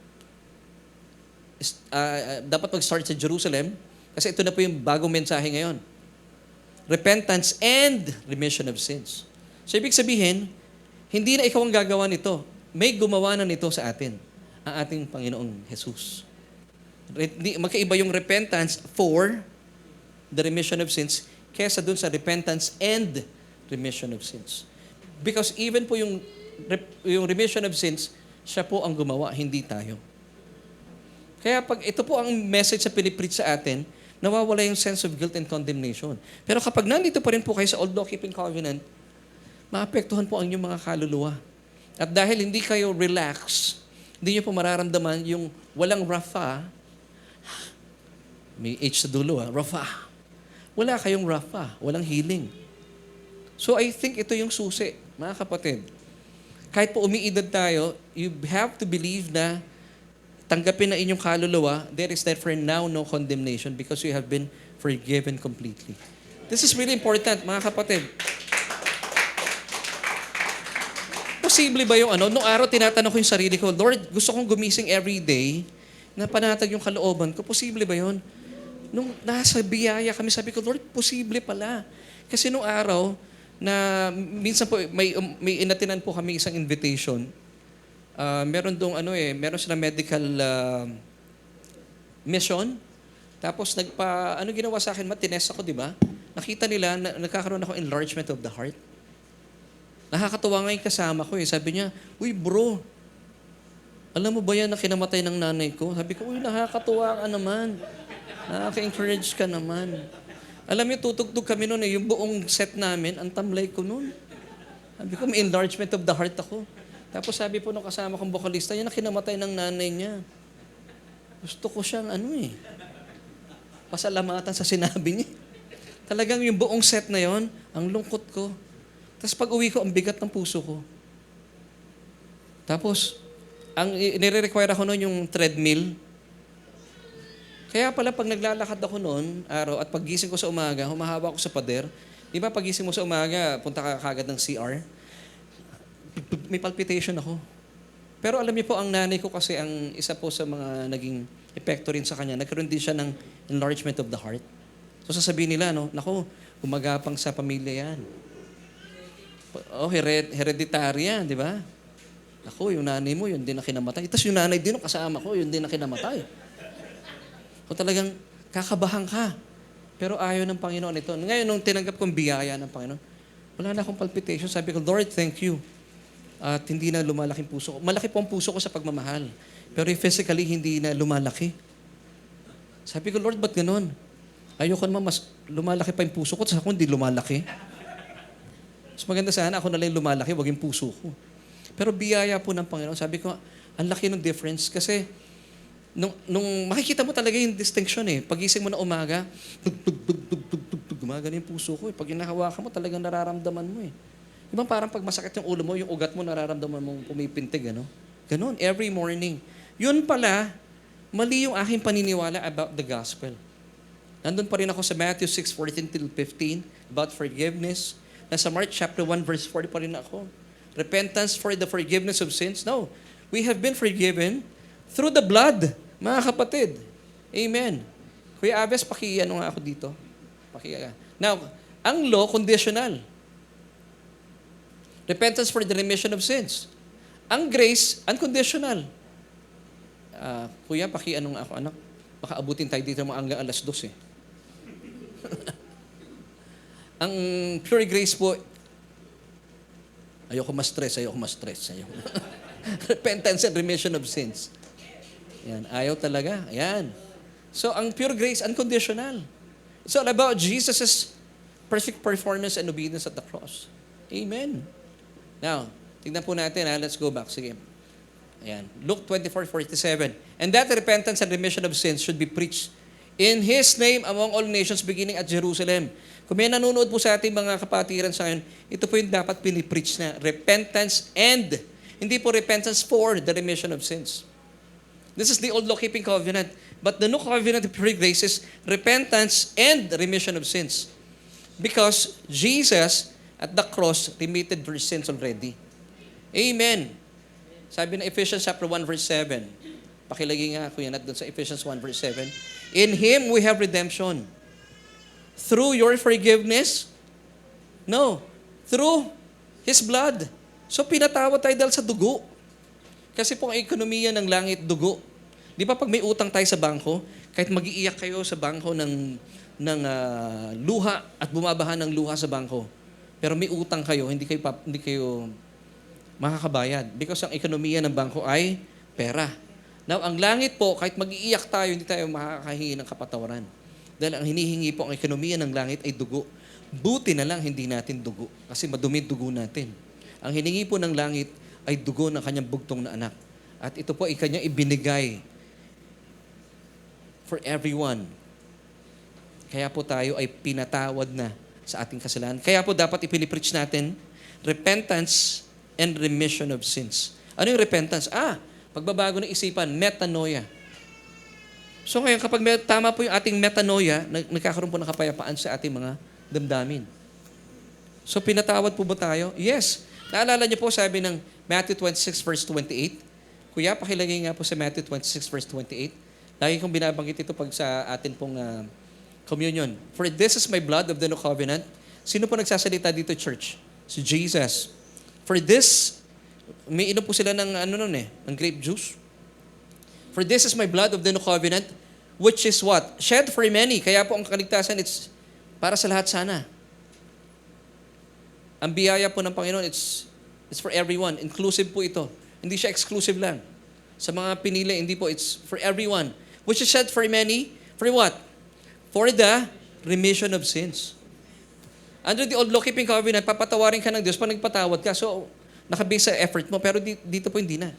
Dapat mag-start sa Jerusalem, kasi ito na po yung bagong mensahe ngayon. Repentance and remission of sins. So ibig sabihin, hindi na ikaw ang gagawa nito. May gumawa na nito sa atin, ang ating Panginoong Jesus. Magkaiba yung repentance for the remission of sins kesa dun sa repentance and remission of sins. Because even po yung remission of sins, siya po ang gumawa, hindi tayo. Kaya pag ito po ang message sa pinipreach sa atin, nawawala yung sense of guilt and condemnation. Pero kapag nandito pa rin po kayo sa Old Law-Keeping Covenant, maapektuhan po ang inyong mga kaluluwa. At dahil hindi kayo relax, hindi nyo po mararamdaman yung walang rafa, may H sa dulo, rafa. Wala kayong rafa, walang healing. So I think ito yung susi, mga kapatid. Kahit po umiidad tayo, you have to believe na tanggapin na inyong kaluluwa, there is therefore now no condemnation because you have been forgiven completely. This is really important, mga kapatid. Posible ba yung Noong araw, tinatanong ko yung sarili ko, Lord, gusto kong gumising every day na panatag yung kalooban ko. Posible ba yun? Nung nasa biyaya kami, sabi ko, Lord, posible pala. Kasi nung araw, na minsan po, may inatinan po kami isang invitation. Meron doong meron silang medical mission. Tapos ginawa sa akin, tinest ako, di ba? Nakita nila na nagkakaroon ako enlargement of the heart. Nakakatuwa nga yung kasama ko Sabi niya, uy bro, alam mo ba yan na kinamatay ng nanay ko? Sabi ko, uy nakakatuwa ka naman. Nakaka-encourage ka naman. Alam niyo, tutugtog kami noon yung buong set namin, ang tamlay ko noon. Sabi ko, may enlargement of the heart ako. Tapos sabi po nung kasama kong vocalista, yan na kinamatay ng nanay niya. Gusto ko siyang pasalamatan sa sinabi niya. Talagang yung buong set na yon, ang lungkot ko. Tapos pag uwi ko, ang bigat ng puso ko. Tapos, ang nire-require ako noon yung treadmill. Kaya pala pag naglalakad ako noon, araw, at paggising ko sa umaga, humahaba ako sa pader. Di ba pagising mo sa umaga, punta ka kagad ng CR? May palpitation ako. Pero alam niyo po, ang nanay ko kasi ang isa po sa mga naging epekto rin sa kanya, nagkaroon din siya ng enlargement of the heart. So sasabihin nila, naku, gumagapang sa pamilya yan. Hereditary yan, di ba? Naku, yung nanay mo, yun din na kinamatay. Tapos yung nanay din, kasama ko, yun din na kinamatay. So talagang kakabahan ka. Pero ayaw ng Panginoon ito. Ngayon, nung tinanggap kong biyaya ng Panginoon, wala na akong palpitation. Sabi ko, Lord, thank you. At hindi na lumalaking puso ko. Malaki po ang puso ko sa pagmamahal. Pero physically, hindi na lumalaki. Sabi ko, Lord, ba't ganun? Ayoko naman mas lumalaki pa yung puso ko, tapos ako hindi lumalaki. Mas maganda sana ako na lang lumalaki, wag yung puso ko. Pero biyaya po ng Panginoon. Sabi ko, ang laki ng difference kasi Nung makikita mo talaga yung distinction eh. Pagising mo na umaga, gumagano yung puso ko eh. Pag hinahawakan mo, talagang nararamdaman mo eh. Diba parang pag masakit yung ulo mo, yung ugat mo, nararamdaman mong pumipintig, ano? Ganon, every morning. Yun pala, mali yung aking paniniwala about the gospel. Nandun pa rin ako sa Matthew 6:14 till 15 about forgiveness. Nasa Mark chapter 1 verse 40 pa rin ako. Repentance for the forgiveness of sins. No, we have been forgiven through the blood, mga kapatid. Amen. Kuya Aves, paki-ano nga ako dito. Now, ang law, conditional. Repentance for the remission of sins. Ang grace, unconditional. Kuya, paki-ano nga ako, anak. Baka abutin tayo dito mga hanggang 2:00 eh. Ang pure grace po, ayoko ma-stress. Repentance and remission of sins. Yan, ayaw talaga. Ayan. So, ang pure grace, unconditional. It's all about Jesus' perfect performance and obedience at the cross. Amen. Now, tignan po natin let's go back. Sige. Ayan. Luke 24:47. And that repentance and remission of sins should be preached in His name among all nations beginning at Jerusalem. Kung may nanonood po sa ating mga kapatiran sa ngayon, ito po yung dapat pinipreach na repentance and, hindi po repentance for the remission of sins. This is the old law-keeping covenant. But the new covenant of pure grace is repentance and remission of sins. Because Jesus at the cross remitted for sins already. Amen. Sabi na Ephesians chapter 1 verse 7. Pakilagay nga ako yan at doon sa Ephesians 1 verse 7. In Him we have redemption. Through your forgiveness? No. Through His blood. So pinatawad tayo dahil sa dugo. Kasi po ang ekonomiya ng langit, dugo. Di ba pag may utang tayo sa bangko, kahit mag-iiyak kayo sa bangko ng luha at bumabaha ng luha sa bangko, pero may utang kayo, hindi kayo makakabayad. Because ang ekonomiya ng bangko ay pera. Now, ang langit po, kahit mag-iiyak tayo, hindi tayo makakahingi ng kapatawaran. Dahil ang hinihingi po ang ekonomiya ng langit ay dugo. Buti na lang hindi natin dugo. Kasi madumi dugo natin. Ang hiningi po ng langit ay dugo ng kanyang bugtong na anak. At ito po ay kanyang ibinigay for everyone. Kaya po tayo ay pinatawad na sa ating kasalanan. Kaya po dapat ipinipreach natin repentance and remission of sins. Ano yung repentance? Pagbabago ng isipan, metanoia. So ngayon, kapag tama po yung ating metanoia, nagkakaroon po ng kapayapaan sa ating mga damdamin. So pinatawad po ba tayo? Yes. Naalala niyo po sabi ng Matthew 26 verse 28. Kuya, pakilagay nga po sa Matthew 26 verse 28. Lagi kong binabanggit ito pag sa atin pong communion. For this is my blood of the new covenant. Sino po nagsasalita dito, church? Si Jesus. For this, may inom po sila ng ng grape juice. For this is my blood of the new covenant, which is what? Shed for many. Kaya po ang kaligtasan, it's para sa lahat sana. Ang biyaya po ng Panginoon, it's for everyone. Inclusive po ito. Hindi siya exclusive lang. Sa mga pinili, hindi po. It's for everyone. Which is shed for many. For what? For the remission of sins. Under the old law-keeping covenant, papatawarin ka ng Diyos pag nagpatawad ka. So, nakabase sa effort mo. Pero dito po hindi na.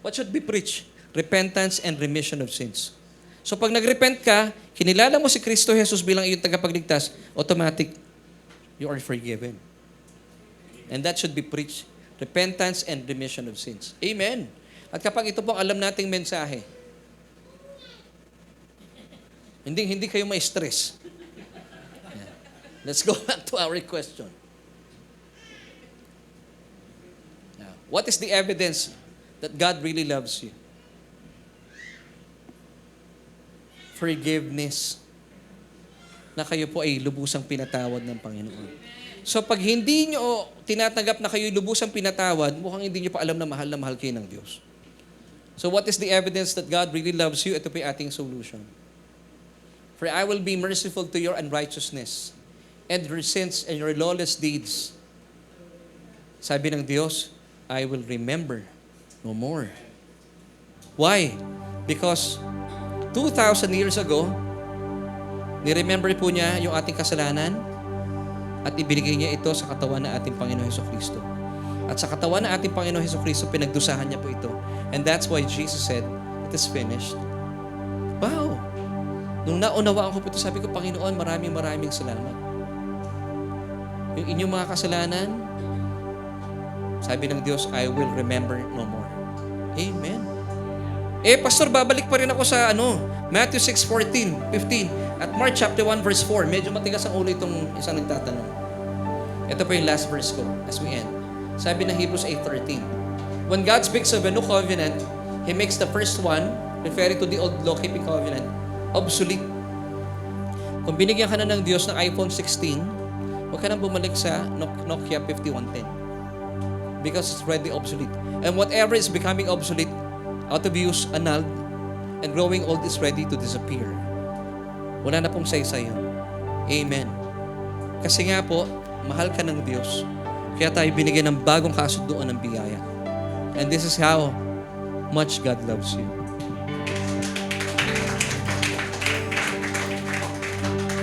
What should be preached? Repentance and remission of sins. So, pag nagrepent ka, kinilala mo si Kristo Jesus bilang iyong tagapagligtas, automatic, you are forgiven. And that should be preached. Repentance and remission of sins. Amen. At kapag ito pong alam nating mensahe, hindi kayo may stress. Let's go back to our question. Now, what is the evidence that God really loves you? Forgiveness. Na kayo po ay lubusang pinatawad ng Panginoon. So pag hindi nyo tinatanggap na kayo lubusang pinatawad, mukhang hindi nyo pa alam na mahal kayo ng Diyos. So what is the evidence that God really loves you? Ito po yung ating solution. For I will be merciful to your unrighteousness and your sins and your lawless deeds. Sabi ng Diyos, I will remember no more. Why? Because 2,000 years ago, ni-remember po niya yung ating kasalanan at ibinigay niya ito sa katawan ng ating Panginoon Jesucristo. At sa katawan ng ating Panginoon Jesucristo, pinagdusahan niya po ito. And that's why Jesus said, it is finished. Wow! Nung naunawaan ko po ito, sabi ko, Panginoon, maraming salamat. Yung inyong mga kasalanan, sabi ng Diyos, I will remember no more. Amen. Pastor, babalik pa rin ako sa Matthew 6:14, 15, at Mark chapter 1 verse 4. Medyo matigas ang ulo itong isang nagtatanong. Ito po yung last verse ko as we end. Sabi ng Hebrews 8:13. When God speaks of a new covenant, He makes the first one, referring to the old law-keeping covenant, obsolete. Kung binigyan ka na ng Diyos ng iPhone 16, huwag ka nang bumalik sa Nokia 5110. Because it's already obsolete. And whatever is becoming obsolete, out of use, annulled, and growing old is ready to disappear. Wala na pong saysay yun. Amen. Kasi nga po, mahal ka ng Diyos. Kaya tayo binigyan ng bagong kasunduan ng biyaya. And this is how much God loves you.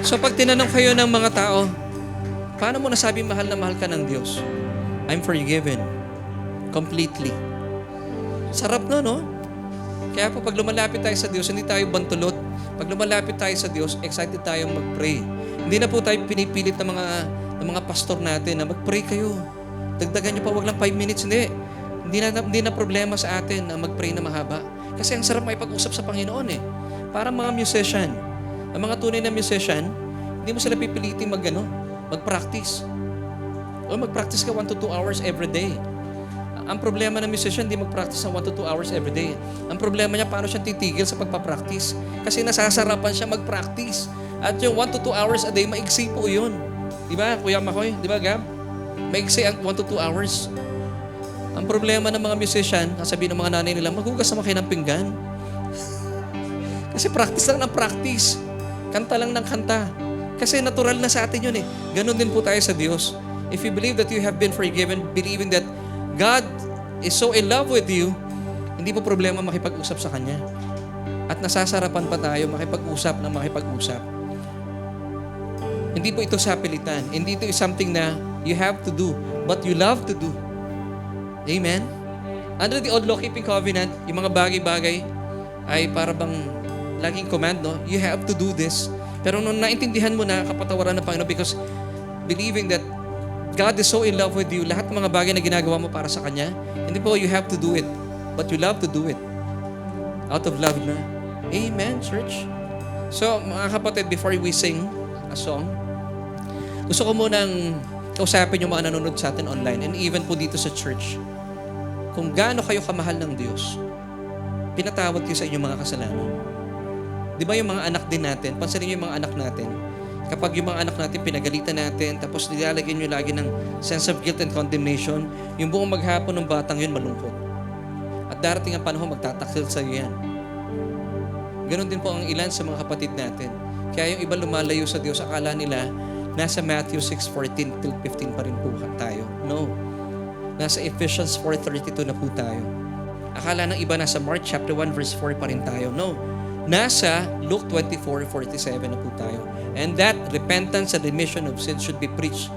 So pag tinanong kayo ng mga tao, paano mo nasabi mahal na mahal ka ng Diyos? I'm forgiven. Completely. Sarap no? Kaya po pag lumalapit tayo sa Diyos, hindi tayo bantulot. Pag lumalapit tayo sa Diyos, excited tayong mag-pray. Hindi na po tayo pinipilit ng mga pastor natin na mag-pray kayo. Dagdagan nyo pa, wag lang 5 minutes. Hindi na problema sa atin na mag-pray na mahaba. Kasi ang sarap makipag-usap sa Panginoon eh. Parang mga musician. Ang mga tunay na musician, hindi mo sila pipiliting mag-practice. O mag-practice ka 1 to 2 hours every day. Ang problema ng musician, hindi mag-practice ng 1 to 2 hours every day. Ang problema niya, paano siya titigil sa pagpa-practice? Kasi nasasarapan siya mag-practice. At yung 1 to 2 hours a day, maigsi po yun. Diba, Kuya Makoy? Diba, Gab? Maigsi ang 1 to 2 hours. Ang problema ng mga musician, sabihin ng mga nanay nila, maghugas naman kayo ng pinggan. Kasi practice lang ng practice. Kanta lang ng kanta. Kasi natural na sa atin yun eh. Ganon din po tayo sa Diyos. If you believe that you have been forgiven, believing that God is so in love with you, hindi po problema makipag-usap sa Kanya. At nasasarapan pa tayo makipag-usap. Hindi po ito sapilitan. Hindi ito something na you have to do, but you love to do. Amen? Under the old law-keeping covenant, yung mga bagay-bagay ay para bang laging command, no? You have to do this. Pero nung naintindihan mo na kapatawaran ng Panginoon because believing that God is so in love with you, lahat ng mga bagay na ginagawa mo para sa Kanya, hindi po you have to do it, but you love to do it. Out of love na. Amen, church? So, mga kapatid, before we sing a song, gusto ko munang kausapin yung mga nanonood sa atin online and even po dito sa church. Kung gaano kayo kamahal ng Diyos, pinatawad kayo sa inyong mga kasalanan. Di ba yung mga anak din natin, pansinin niyo yung mga anak natin, kapag yung mga anak natin pinagalitan natin, tapos nilalagyan nyo lagi ng sense of guilt and condemnation, yung buong maghapon ng batang yun malungkot. At darating ang panahon, magtataksil sa iyo yan. Ganon din po ang ilan sa mga kapatid natin. Kaya yung iba lumalayo sa Diyos, akala nila, nasa Matthew 6:14 till 15 pa rin po tayo. No. Nasa Ephesians 4:32 na po tayo. Akala ng iba nasa Mark chapter 1 verse 4 pa rin tayo. No. Nasa Luke 24:47 na po tayo. And that repentance and remission of sins should be preached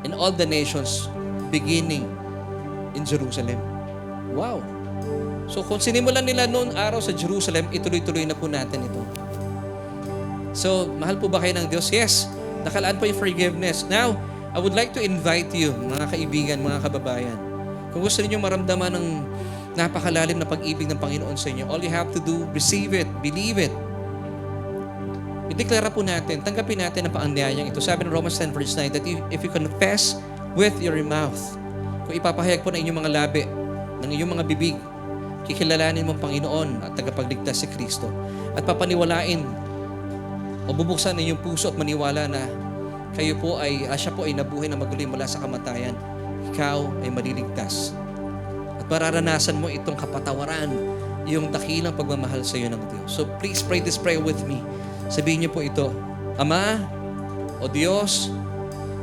in all the nations, beginning in Jerusalem. Wow! So kung sinimulan nila noon araw sa Jerusalem, ituloy-tuloy na po natin ito. So, mahal po ba kayo ng Diyos? Yes. Nakalaan po yung forgiveness. Now, I would like to invite you, mga kaibigan, mga kababayan. Kung gusto niyo maramdaman ng napakalalim na pag-ibig ng Panginoon sa inyo, all you have to do, receive it, believe it. Ideklara po natin, tanggapin natin ang paanyayang ito. Sabi ng Romans 10 verse 9 that if you confess with your mouth, kung ipapahayag po ng inyong mga labi, ng inyong mga bibig, kikilalanin mo ang Panginoon at tagapagligtas si Kristo. At papaniwalain o bubuksan ng inyong puso at maniwala na kayo po siya po ay nabuhay na maguli mula sa kamatayan. Ikaw ay maliligtas. At mararanasan mo itong kapatawaran, yung dakilang pagmamahal sa iyo ng Diyos. So please pray this prayer with me. Sabihin niyo po ito, Ama, o Diyos,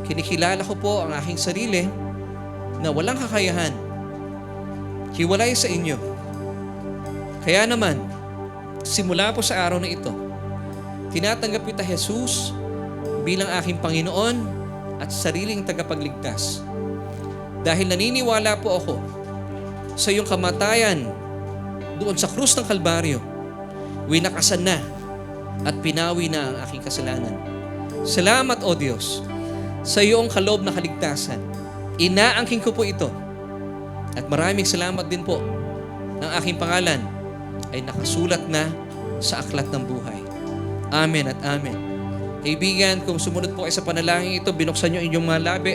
kinikilala ko po ang aking sarili na walang kakayahan. Hiwalay sa inyo. Kaya naman, simula po sa araw na ito, tinatanggap kita, Jesus, bilang aking Panginoon at sariling tagapagligtas. Dahil naniniwala po ako sa iyong kamatayan doon sa krus ng Kalbaryo, winakasan na at pinawi na ang aking kasalanan. Salamat, O Diyos, sa iyong kaloob na kaligtasan. Inaangking ko po ito. At maraming salamat din po ng aking pangalan ay nakasulat na sa aklat ng buhay. Amen at amen. Kaibigan, kung sumunod po kayo sa panalangin ito, binuksan nyo inyong mga labi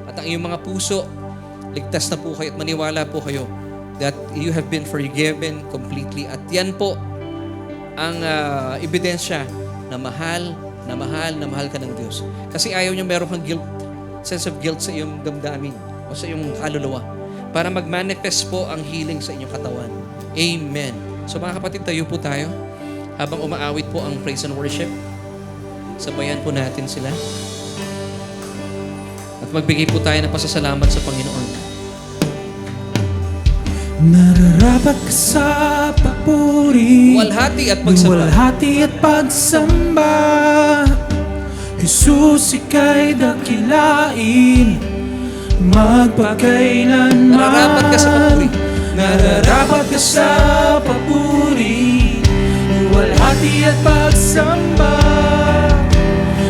at ang inyong mga puso, ligtas na po kayo at maniwala po kayo that you have been forgiven completely. At yan po ang ebidensya na mahal ka ng Diyos. Kasi ayaw niyo meron kang guilt, sense of guilt sa iyong damdamin o sa iyong kaluluwa para mag-manifest po ang healing sa inyong katawan. Amen. So mga kapatid, tayo po tayo habang umaawit po ang praise and worship. Sabayan po natin sila. At magbigay po tayo ng pasasalamat sa Panginoon. Nararapat ka sa papuri, Luwalhati at pagsamba. luwalhati at pagsamba. Jesus, ika'y dakilain, magpakailanman. Nararapat ka sa papuri. Nararapat ka sa papuri, luwalhati at pagsamba.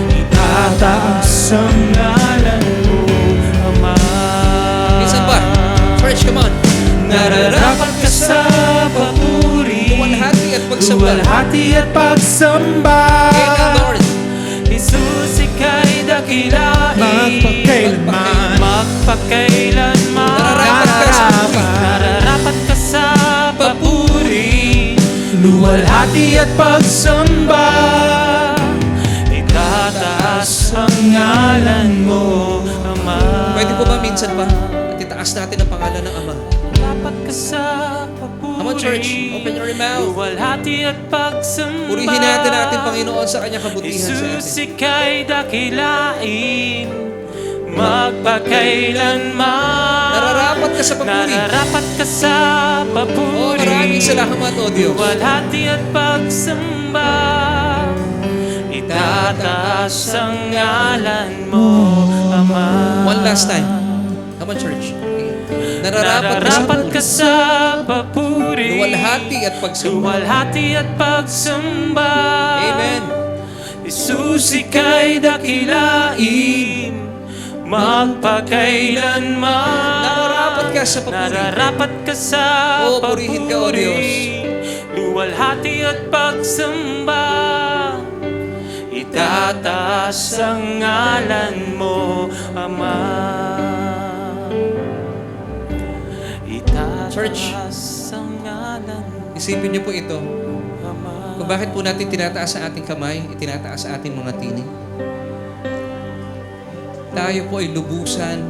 Itataas ang ngalan mo, Ama. Minsan ba? Church, come on. Nararapat ka sa papuri, Luwalhati at pagsamba. luwalhati at pagsamba. Amen, Lord. Jesus, ika'y dakilain, Magpakailanman. magpakailanman. Nararapat ka sa papuri. Nararapat ka sa papuri, luwalhati at pagsamba. Itataas ang ngalan mo, Ama. Pwede po ba minsan pa? At itaas natin ang pangalan ng Ama. Dapat ka sa papuri. Come on, church. Open your mouth. Luwalhati at pagsamba. Purihin natin Panginoon sa kanyang kabutihan sa Jesus, atin. ika'y dakilain, magpakailanman. Nararapat ka sa papuri. Nararapat ka sa papuri. Oh, maraming salamat, O Diyos. Luwalhati at pagsamba. Itataas ang ngalan mo, Ama. One last time. Come on, church. Nararapat Nararapat ka ka sa sa papuri, luwalhati at pagsamba. luwalhati at pagsamba. Amen. Jesus, ika'y dakilain, magpakailanman. Nararapat ka sa papuri. Nararapat ka sa Oh, purihin ka, O papuri, Diyos. luwalhati at pagsamba. Itataas ang ngalan mo, Ama. Church, Itataas ang ngalan mo, isipin niyo po ito. Ama. Kung bakit po natin tinataas sa ating kamay, itinataas sa ating mga tinig. Tayo po ay lubusan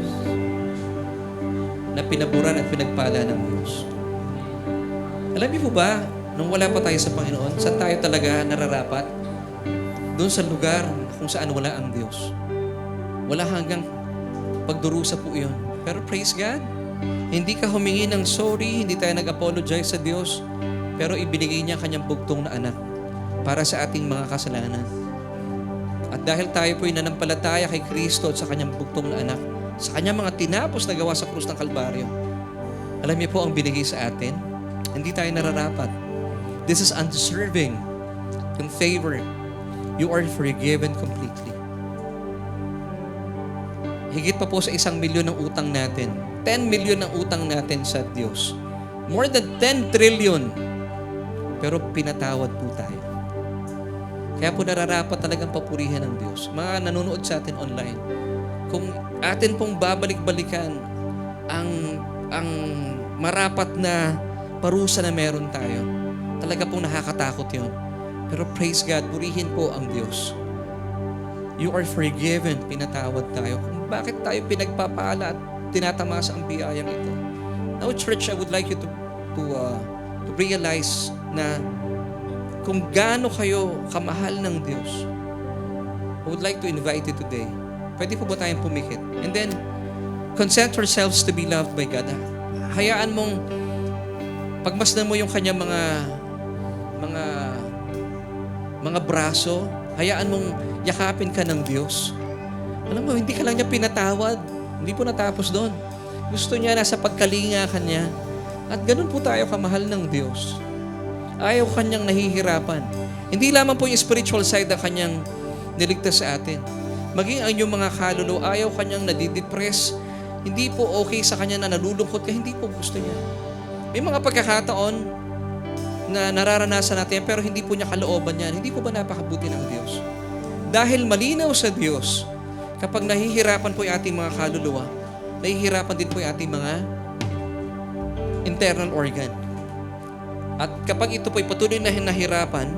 na pinaburan at pinagpala ng Diyos. Alam niyo po ba, nung wala pa tayo sa Panginoon, saan tayo talaga nararapat? Doon sa lugar kung saan wala ang Diyos. Wala hanggang pagdurusa po iyon. Pero praise God, hindi ka humingi ng sorry, hindi tayo nag-apologize sa Diyos, pero ibinigay niya kanyang bugtong na anak para sa ating mga kasalanan. At dahil tayo po'y nanampalataya kay Kristo at sa kanyang bugtong na anak, sa kanyang mga tinapos na gawa sa krus ng Kalbaryo, alam niyo po ang binigay sa atin? Hindi tayo nararapat. This is undeserving. Yung favor, you are forgiven completely. Higit pa po sa 1 milyon ng utang natin. 10 million ang utang natin sa Diyos. More than 10 trillion. Pero pinatawad po tayo. Kaya po nararapat talagang papurihan ng Diyos. Mga nanonood sa atin online, kung atin pong babalik-balikan ang marapat na parusa na meron tayo, talaga pong nakakatakot yon. Pero praise God, purihin po ang Diyos. You are forgiven, pinatawad tayo. Kung bakit tayo pinagpapala at tinatamasa ang biyayang ito. Now, church, I would like you to realize na kung gaano kayo kamahal ng Diyos. I would like to invite you today. Pwede po ba tayong pumikit? And then, consent ourselves to be loved by God. Hayaan mong pagmasdan mo yung kanyang mga braso. Hayaan mong yakapin ka ng Diyos. Alam mo, hindi ka lang niya pinatawad. Hindi po natapos doon. Gusto niya nasa pagkalinga ka niya. At ganun po tayo kamahal ng Diyos. Ayaw kanyang nahihirapan. Hindi lamang po yung spiritual side na kanyang niligtas sa atin. Maging ang inyong mga kaluluwa, ayaw kanyang nadidepress. Hindi po okay sa kanya na nalulungkot ka, hindi po gusto niya. May mga pagkakataon na nararanasan natin pero hindi po niya kalooban yan. Hindi po ba napakabuti ng Diyos? Dahil malinaw sa Diyos, kapag nahihirapan po yung ating mga kaluluwa, nahihirapan din po yung ating mga internal organ. At kapag ito po'y patuloy na nahirapan,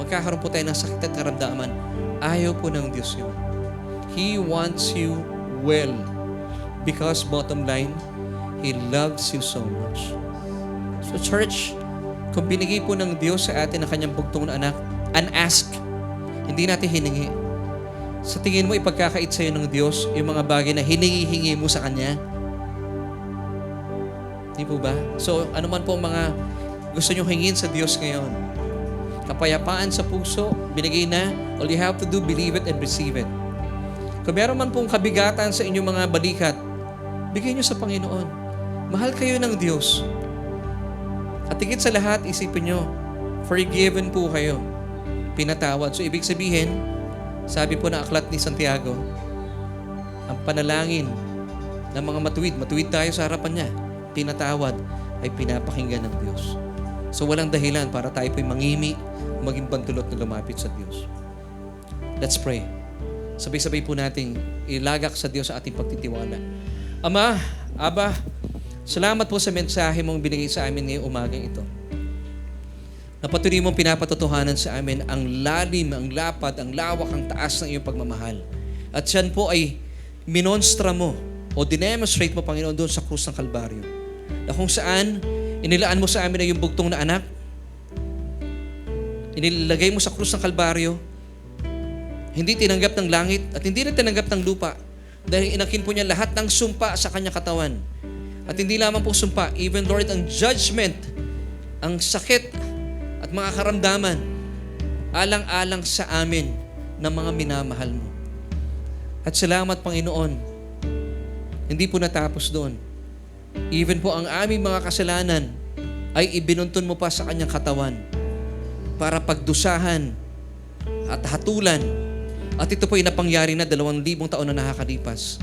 magkakaroon po tayo ng sakit at karamdaman. Ayaw po ng Diyos yun. He wants you well. Because bottom line, He loves you so much. So church, kung binigay po ng Diyos sa atin ang kanyang bugtong na anak, unask, hindi natin hiningi. Sa tingin mo, ipagkakait sa'yo ng Diyos yung mga bagay na hiningi-hingi mo sa Kanya? Hindi po ba? So, ano man po mga gusto nyo hingin sa Diyos ngayon? Kapayapaan sa puso, binigay na. All you have to do, believe it and receive it. Kung meron man pong kabigatan sa inyong mga balikat, bigay nyo sa Panginoon. Mahal kayo ng Diyos. At higit sa lahat, isipin nyo, forgiven po kayo. Pinatawad. So, ibig sabihin, sabi po na aklat ni Santiago, ang panalangin ng mga matuwid tayo sa harapan niya, pinatawad, ay pinapakinggan ng Diyos. So walang dahilan para tayo po'y mangimi, maging pantulot na lumapit sa Diyos. Let's pray. Sabay-sabay po nating ilagak sa Diyos sa ating pagtitiwala. Ama, Aba, salamat po sa mensahe mong binigay sa amin ngayong umagang ito. Napatuloy mong pinapatotohanan sa amin ang lalim, ang lapad, ang lawak, ang taas ng iyong pagmamahal. At yan po ay minonstra mo o dinemonstrate mo, Panginoon, doon sa krus ng Kalbaryo. Na kung saan, inilaan mo sa amin ang iyong bugtong na anak, inilagay mo sa krus ng Kalbaryo, hindi tinanggap ng langit at hindi rin tinanggap ng lupa dahil inakin po niya lahat ng sumpa sa kanyang katawan. At hindi lamang po sumpa, even Lord, ang judgment, ang sakit at mga karamdaman, alang-alang sa amin ng mga minamahal mo. At salamat, Panginoon, hindi po natapos doon. Even po ang aming mga kasalanan ay ibinuntun mo pa sa kanyang katawan para pagdusahan at hatulan. At ito po ay napangyari na 2,000 taon na nakakalipas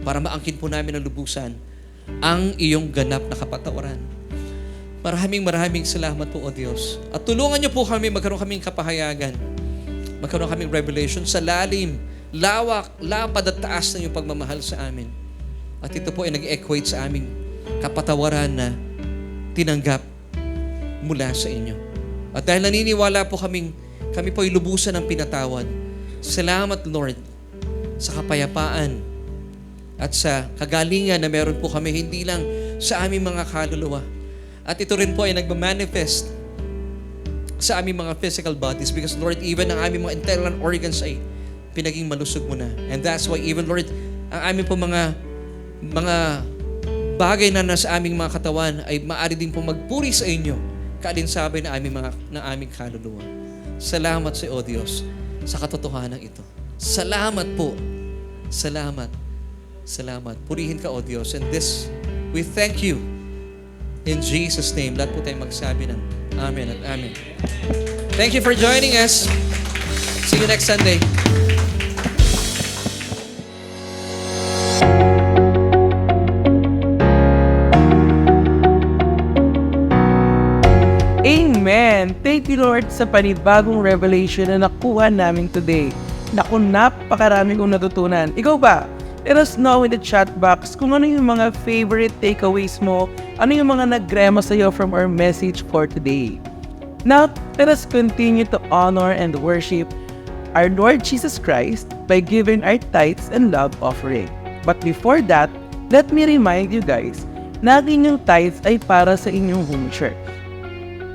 para maangkin po namin ng lubusan ang iyong ganap na kapatawaran. Maraming salamat po, O Diyos. At tulungan niyo po kami, magkaroon kaming kapahayagan, magkaroon kaming revelation sa lalim, lawak, lapad at taas ng iyong pagmamahal sa amin. At ito po ay nag-equate sa aming kapatawaran na tinanggap mula sa inyo. At dahil naniniwala po kami po ay lubusan ng pinatawad. Salamat, Lord, sa kapayapaan at sa kagalingan na meron po kami, hindi lang sa aming mga kaluluwa. At ito rin po ay nagmamanifest sa aming mga physical bodies because, Lord, even ang aming mga internal organs ay pinaging malusog mo na. And that's why even, Lord, ang aming po mga bagay na nasa aming mga katawan ay maaari din po magpuri sa inyo kaalinsabay na aming kaluluwa. Salamat sa O Diyos sa katotohanan ito. Salamat po. Salamat. Purihin ka, O Diyos. And this, we thank you. In Jesus' name, lahat po tayong magsabi ng Amen at Amen. Thank you for joining us. See you next Sunday. Amen! Thank you, Lord, sa panibagong revelation na nakuha namin today. Naku, napakarami kong natutunan. Ikaw ba? Let us know in the chat box kung ano yung mga favorite takeaways mo, ano yung mga nagrema sa'yo from our message for today. Now, let us continue to honor and worship our Lord Jesus Christ by giving our tithes and love offering. But before that, let me remind you guys na inyong tithes ay para sa inyong home church.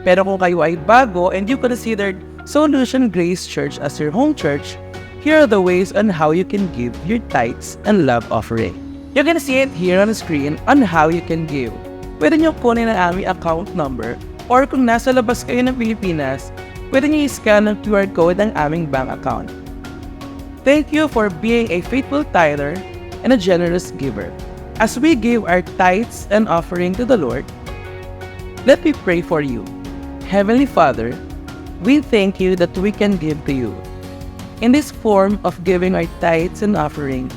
Pero kung kayo ay bago and you considered Solution Grace Church as your home church, here are the ways on how you can give your tithes and love offering. You can see it here on the screen on how you can give. Pwede nyo kunin ang aming account number or kung nasa labas kayo ng Pilipinas, pwede nyo i-scan ang QR code ng aming bank account. Thank you for being a faithful tither and a generous giver. As we give our tithes and offering to the Lord, let me pray for you. Heavenly Father, we thank you that we can give to you. In this form of giving our tithes and offering,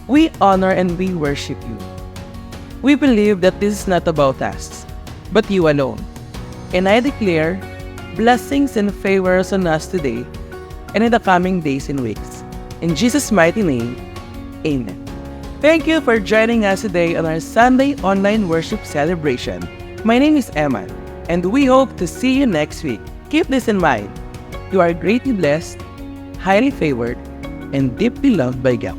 we honor and we worship you. We believe that this is not about us, but you alone. And I declare blessings and favors on us today and in the coming days and weeks. In Jesus' mighty name, amen. Thank you for joining us today on our Sunday online worship celebration. My name is Emma, and we hope to see you next week. Keep this in mind. You are greatly blessed, highly favored, and deeply loved by God.